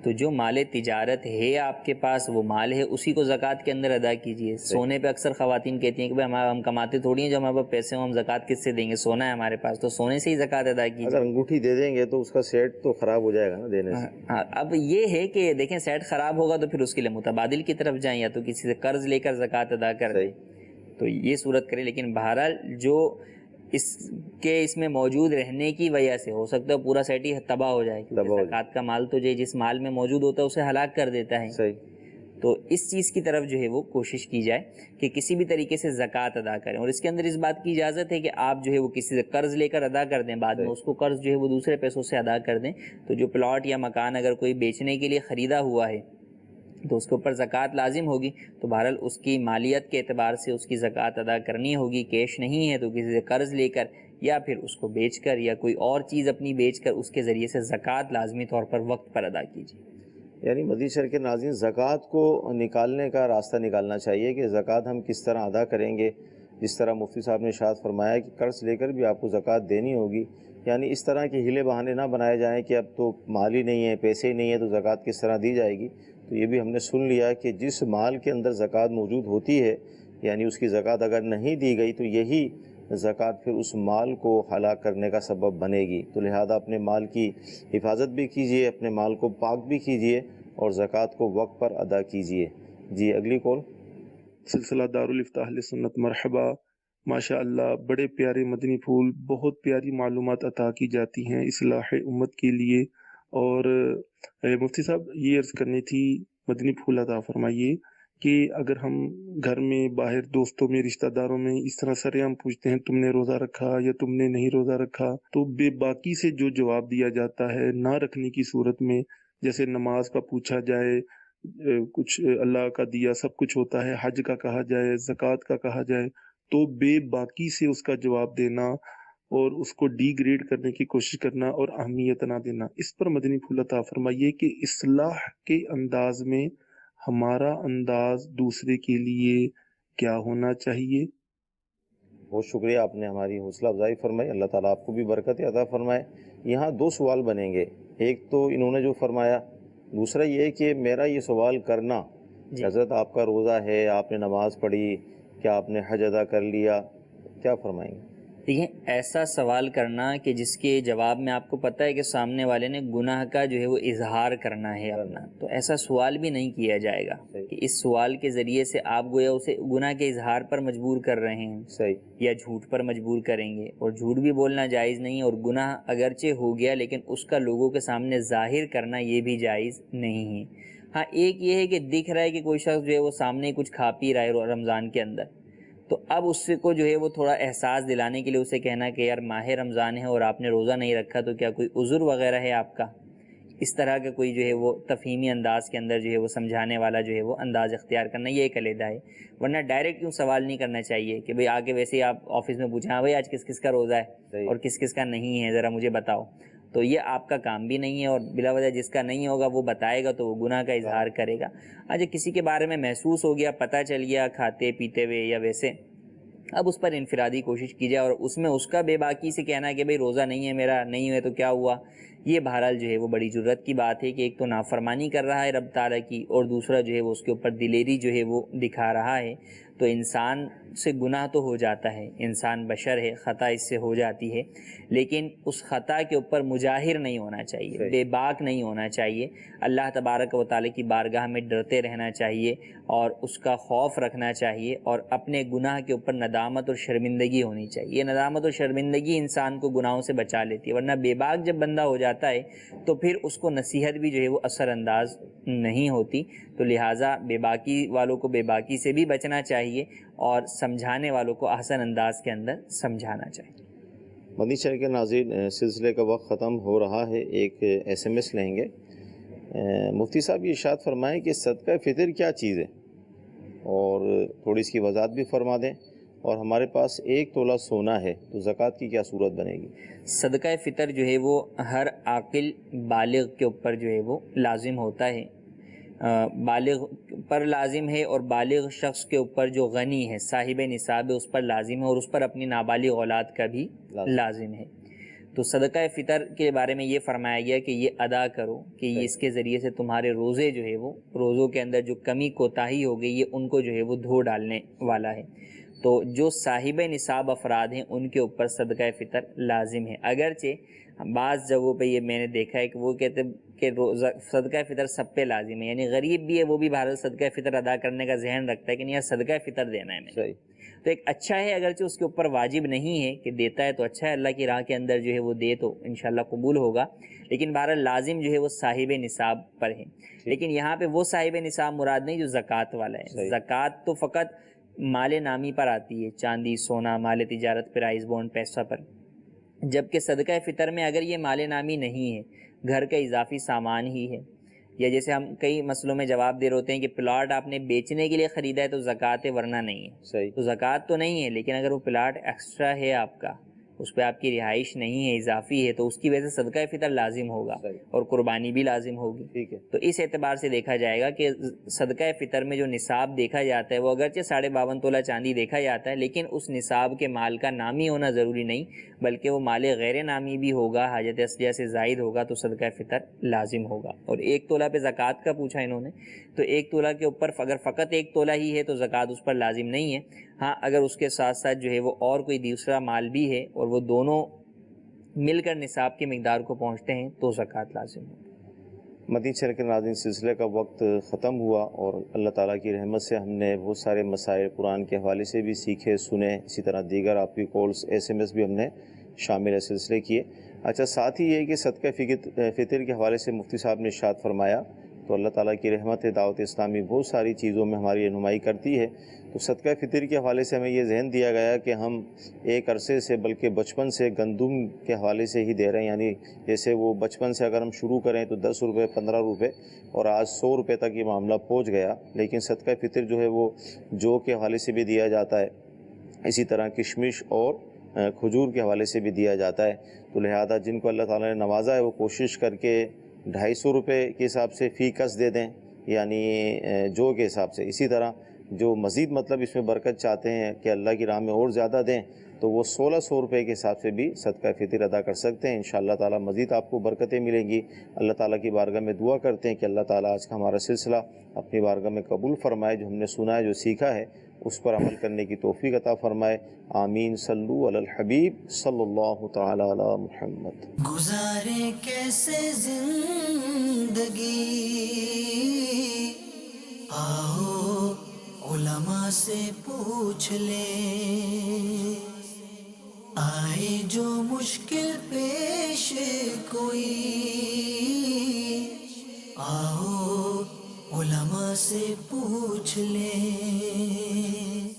تو جو مال تجارت ہے آپ کے پاس وہ مال ہے، اسی کو زکوٰۃ کے اندر ادا کیجئے۔ سونے پہ اکثر خواتین کہتی ہیں کہ بھائی ہم کماتے تھوڑی ہیں، جو ہمارے پاس پیسے ہوں ہم زکوٰۃ کس سے دیں گے، سونا ہے ہمارے پاس تو سونے سے ہی زکوٰۃ ادا کیجیے۔ اگر انگوٹھی دے دیں گے تو اس کا سیٹ تو خراب ہو جائے گا نا دینے سے۔ ہاں اب یہ ہے کہ دیکھیں سیٹ خراب ہوگا تو پھر اس کے لیے متبادل کی طرف جائیں یا تو کسی سے قرض لے کر زکوٰۃ ادا کر دیں، تو یہ صورت کریں۔ لیکن بہرحال جو اس میں موجود رہنے کی وجہ سے ہو سکتا ہے پورا سیٹ ہی تباہ ہو جائے، کیونکہ زکوٰۃ کا مال تو جس مال میں موجود ہوتا ہے اسے ہلاک کر دیتا ہے۔ تو اس چیز کی طرف جو ہے وہ کوشش کی جائے کہ کسی بھی طریقے سے زکوٰۃ ادا کریں، اور اس کے اندر اس بات کی اجازت ہے کہ آپ جو ہے وہ کسی سے قرض لے کر ادا کر دیں، بعد میں اس کو قرض جو ہے وہ دوسرے پیسوں سے ادا کر دیں۔ تو جو پلاٹ یا مکان اگر کوئی بیچنے کے لیے خریدا ہوا ہے تو اس کے اوپر زکوٰۃ لازم ہوگی، تو بہرحال اس کی مالیت کے اعتبار سے اس کی زکوٰۃ ادا کرنی ہوگی۔ کیش نہیں ہے تو کسی سے قرض لے کر یا پھر اس کو بیچ کر یا کوئی اور چیز اپنی بیچ کر اس کے ذریعے سے زکوٰۃ لازمی طور پر وقت پر ادا کیجیے۔ یعنی مدنی شہر کے ناظرین زکوٰۃ کو نکالنے کا راستہ نکالنا چاہیے کہ زکوٰۃ ہم کس طرح ادا کریں گے۔ جس طرح مفتی صاحب نے ارشاد فرمایا کہ قرض لے کر بھی آپ کو زکوٰۃ دینی ہوگی، یعنی اس طرح کے ہیلے بہانے نہ بنائے جائیں کہ اب تو مال ہی نہیں ہے، پیسے ہی نہیں ہے تو زکوٰۃ کس طرح دی جائے گی۔ تو یہ بھی ہم نے سن لیا کہ جس مال کے اندر زکوٰۃ موجود ہوتی ہے، یعنی اس کی زکوٰۃ اگر نہیں دی گئی تو یہی زکوٰۃ پھر اس مال کو ہلاک کرنے کا سبب بنے گی۔ تو لہذا اپنے مال کی حفاظت بھی کیجیے، اپنے مال کو پاک بھی کیجیے اور زکوٰۃ کو وقت پر ادا کیجیے۔ جی اگلی کال۔ سلسلہ دارالفتاح اہل سنت مرحبا، ماشاء اللہ بڑے پیارے مدنی پھول، بہت پیاری معلومات عطا کی جاتی ہیں اصلاح امت کے لیے۔ اور مفتی صاحب یہ عرض کرنی تھی، مدنی پھول عطا فرمائیے کہ اگر ہم گھر میں، باہر، دوستوں میں، رشتہ داروں میں اس طرح سرعام پوچھتے ہیں تم نے روزہ رکھا یا تم نے نہیں روزہ رکھا، تو بے باکی سے جو جواب دیا جاتا ہے نہ رکھنے کی صورت میں، جیسے نماز کا پوچھا جائے، کچھ اللہ کا دیا سب کچھ ہوتا ہے، حج کا کہا جائے، زکوٰۃ کا کہا جائے، تو بے باکی سے اس کا جواب دینا اور اس کو ڈی گریڈ کرنے کی کوشش کرنا اور اہمیت نہ دینا، اس پر مدنی پھول عطا فرمائیے کہ اصلاح کے انداز میں ہمارا انداز دوسرے کے لیے کیا ہونا چاہیے۔ بہت شکریہ، آپ نے ہماری حوصلہ افزائی فرمائی، اللہ تعالیٰ آپ کو بھی برکت عطا فرمائے۔ یہاں دو سوال بنیں گے، ایک تو انہوں نے جو فرمایا، دوسرا یہ کہ میرا یہ سوال کرنا، حضرت آپ کا روزہ ہے، آپ نے نماز پڑھی، کیا آپ نے حج ادا کر لیا، کیا فرمائیں گے؟ دیکھیں، ایسا سوال کرنا کہ جس کے جواب میں آپ کو پتہ ہے کہ سامنے والے نے گناہ کا جو ہے وہ اظہار کرنا ہے اپنا، تو ایسا سوال بھی نہیں کیا جائے گا کہ اس سوال کے ذریعے سے آپ گویا اسے گناہ کے اظہار پر مجبور کر رہے ہیں یا جھوٹ پر مجبور کریں گے، اور جھوٹ بھی بولنا جائز نہیں، اور گناہ اگرچہ ہو گیا لیکن اس کا لوگوں کے سامنے ظاہر کرنا یہ بھی جائز نہیں ہے۔ ہاں، ایک یہ ہے کہ دکھ رہا ہے کہ کوئی شخص جو ہے وہ سامنے کچھ کھا پی رہا ہے رمضان کے اندر، تو اب اس کو جو ہے وہ تھوڑا احساس دلانے کے لیے اسے کہنا کہ یار ماہ رمضان ہے اور آپ نے روزہ نہیں رکھا، تو کیا کوئی عذر وغیرہ ہے آپ کا، اس طرح کا کوئی جو ہے وہ تفہیمی انداز کے اندر جو ہے وہ سمجھانے والا جو ہے وہ انداز اختیار کرنا، یہ ایک علیحدہ ہے۔ ورنہ ڈائریکٹ یوں سوال نہیں کرنا چاہیے کہ بھئی آگے ویسے ہی آپ آفس میں پوچھیں، ہاں بھئی آج کس کس کا روزہ ہے اور کس کس کا نہیں ہے، ذرا مجھے بتاؤ، تو یہ آپ کا کام بھی نہیں ہے، اور بلا وجہ جس کا نہیں ہوگا وہ بتائے گا تو وہ گناہ کا اظہار کرے گا۔ آج کسی کے بارے میں محسوس ہو گیا، پتہ چل گیا کھاتے پیتے ہوئے یا ویسے، اب اس پر انفرادی کوشش کی جائے، اور اس میں اس کا بے باکی سے کہنا ہے کہ بھئی روزہ نہیں ہے میرا، نہیں ہوئے تو کیا ہوا، یہ بہرحال جو ہے وہ بڑی جرت کی بات ہے کہ ایک تو نافرمانی کر رہا ہے رب تعالیٰ کی، اور دوسرا جو ہے وہ اس کے اوپر دلیری جو ہے وہ دکھا رہا ہے۔ تو انسان سے گناہ تو ہو جاتا ہے، انسان بشر ہے، خطا اس سے ہو جاتی ہے، لیکن اس خطا کے اوپر مجاہر نہیں ہونا چاہیے، بے باک نہیں ہونا چاہیے، اللہ تبارک و تعالیٰ کی بارگاہ میں ڈرتے رہنا چاہیے اور اس کا خوف رکھنا چاہیے، اور اپنے گناہ کے اوپر ندامت اور شرمندگی ہونی چاہیے۔ یہ ندامت اور شرمندگی انسان کو گناہوں سے بچا لیتی ہے، ورنہ بے باک جب بندہ ہو جاتا ہے تو پھر اس کو نصیحت بھی جو ہے وہ اثر انداز نہیں ہوتی، تو لہٰذا بے باکی والوں کو بے باکی سے بھی بچنا چاہیے اور سمجھانے والوں کو احسن انداز کے اندر سمجھانا چاہیے۔ مدنی چینل کے ناظرین، سلسلے کا وقت ختم ہو رہا ہے، ایک SMS لیں گے۔ مفتی صاحب یہ ارشاد فرمائیں کہ صدقہ فطر کیا چیز ہے، اور تھوڑی اس کی وضاحت بھی فرما دیں، اور ہمارے پاس 1 تولہ سونا ہے تو زکوٰۃ کی کیا صورت بنے گی؟ صدقہ فطر جو ہے وہ ہر عاقل بالغ کے اوپر جو ہے وہ لازم ہوتا ہے، بالغ پر لازم ہے، اور بالغ شخص کے اوپر جو غنی ہے، صاحب نصاب ہے، اس پر لازم ہے، اور اس پر اپنی نابالغ اولاد کا بھی لازم ہے۔ تو صدقہ فطر کے بارے میں یہ فرمایا گیا کہ یہ ادا کرو کہ اس کے ذریعے سے تمہارے روزے جو ہے وہ روزوں کے اندر جو کمی کوتاہی ہو گئی ہے ان کو جو ہے وہ دھو ڈالنے والا ہے۔ تو جو صاحب نصاب افراد ہیں ان کے اوپر صدقہ فطر لازم ہے، اگرچہ بعض جگہوں پہ یہ میں نے دیکھا ہے کہ وہ کہتے ہیں کہ صدقہ فطر سب پہ لازم ہے، یعنی غریب بھی ہے وہ بھی بھارت صدقہ فطر ادا کرنے کا ذہن رکھتا ہے کہ نہیں یار صدقہ فطر دینا ہے میں، تو ایک اچھا ہے، اگرچہ اس کے اوپر واجب نہیں ہے کہ دیتا ہے تو اچھا ہے، اللہ کی راہ کے اندر جو ہے وہ دے تو انشاءاللہ قبول ہوگا، لیکن بہرحال لازم جو ہے وہ صاحب نصاب پر ہے۔ لیکن یہاں پہ وہ صاحب نصاب مراد نہیں جو زکوٰۃ والا ہے، زکوٰۃ تو فقط مال نامی پر آتی ہے، چاندی، سونا، مال تجارت، پرائز بونڈ، پیسہ پر، جبکہ صدقہ فطر میں اگر یہ مال نامی نہیں ہے، گھر کا اضافی سامان ہی ہے، یا جیسے ہم کئی مسئلوں میں جواب دے رہے ہوتے ہیں کہ پلاٹ آپ نے بیچنے کے لیے خریدا ہے تو زکوٰۃ ہے ورنہ نہیں ہے، تو زکوٰۃ تو نہیں ہے، لیکن اگر وہ پلاٹ ایکسٹرا ہے آپ کا، اس پہ آپ کی رہائش نہیں ہے، اضافی ہے، تو اس کی وجہ سے صدقہ فطر لازم ہوگا اور قربانی بھی لازم ہوگی۔ تو اس اعتبار سے دیکھا جائے گا کہ صدقہ فطر میں جو نصاب دیکھا جاتا ہے وہ اگرچہ 52.5 تولہ چاندی دیکھا جاتا ہے، لیکن اس نصاب کے مال کا نامی ہونا ضروری نہیں، بلکہ وہ مال غیر نامی بھی ہوگا، حاجت اصلیہ سے زائد ہوگا تو صدقہ فطر لازم ہوگا۔ اور 1 تولہ پہ زکوٰۃ کا پوچھا انہوں نے، تو 1 تولہ کے اوپر اگر فقط 1 تولہ ہی ہے تو زکوٰۃ اس پر لازم نہیں ہے، ہاں اگر اس کے ساتھ ساتھ جو ہے وہ اور کوئی دوسرا مال بھی ہے اور وہ دونوں مل کر نصاب کی مقدار کو پہنچتے ہیں تو زکوٰۃ لازم ہے۔ مدنی چینل کے ناظرین، سلسلے کا وقت ختم ہوا، اور اللہ تعالیٰ کی رحمت سے ہم نے بہت سارے مسائل قرآن کے حوالے سے بھی سیکھے، سنے، اسی طرح دیگر آپ کی کالز، SMS بھی ہم نے شامل سلسلے کیے۔ اچھا، ساتھ ہی یہ کہ صدقہ فطر کے حوالے سے مفتی صاحب نے ارشاد فرمایا تو اللہ تعالیٰ کی رحمت دعوت اسلامی بہت ساری چیزوں میں ہماری رہنمائی کرتی ہے۔ تو صدقہ فطر کے حوالے سے ہمیں یہ ذہن دیا گیا کہ ہم ایک عرصے سے بلکہ بچپن سے گندم کے حوالے سے ہی دے رہے ہیں، یعنی جیسے وہ بچپن سے اگر ہم شروع کریں تو 10 روپے 15 روپے اور آج 100 روپے تک یہ معاملہ پہنچ گیا، لیکن صدقہ فطر جو ہے وہ جو کے حوالے سے بھی دیا جاتا ہے، اسی طرح کشمش اور کھجور کے حوالے سے بھی دیا جاتا ہے۔ تو لہذا جن کو اللہ تعالیٰ نے نوازا ہے وہ کوشش کر کے 250 روپے کے حساب سے فی کس دے دیں، یعنی جو کے حساب سے۔ اسی طرح جو مزید مطلب اس میں برکت چاہتے ہیں کہ اللہ کی راہ میں اور زیادہ دیں تو وہ 1600 روپے کے حساب سے بھی صدقہ فطر ادا کر سکتے ہیں۔ انشاءاللہ تعالیٰ مزید آپ کو برکتیں ملیں گی۔ اللہ تعالیٰ کی بارگاہ میں دعا کرتے ہیں کہ اللہ تعالیٰ آج کا ہمارا سلسلہ اپنی بارگاہ میں قبول فرمائے، جو ہم نے سنا ہے، جو سیکھا ہے، اس پر عمل کرنے کی توفیق عطا فرمائے۔ آمین۔ صلو علی الحبیب صلی اللہ تعالی علی محمد۔ گزارے کیسے زندگی، آؤ علماء سے پوچھ لیں، آئے جو مشکل پیش کوئی، آؤ علماء سے پوچھ لیں۔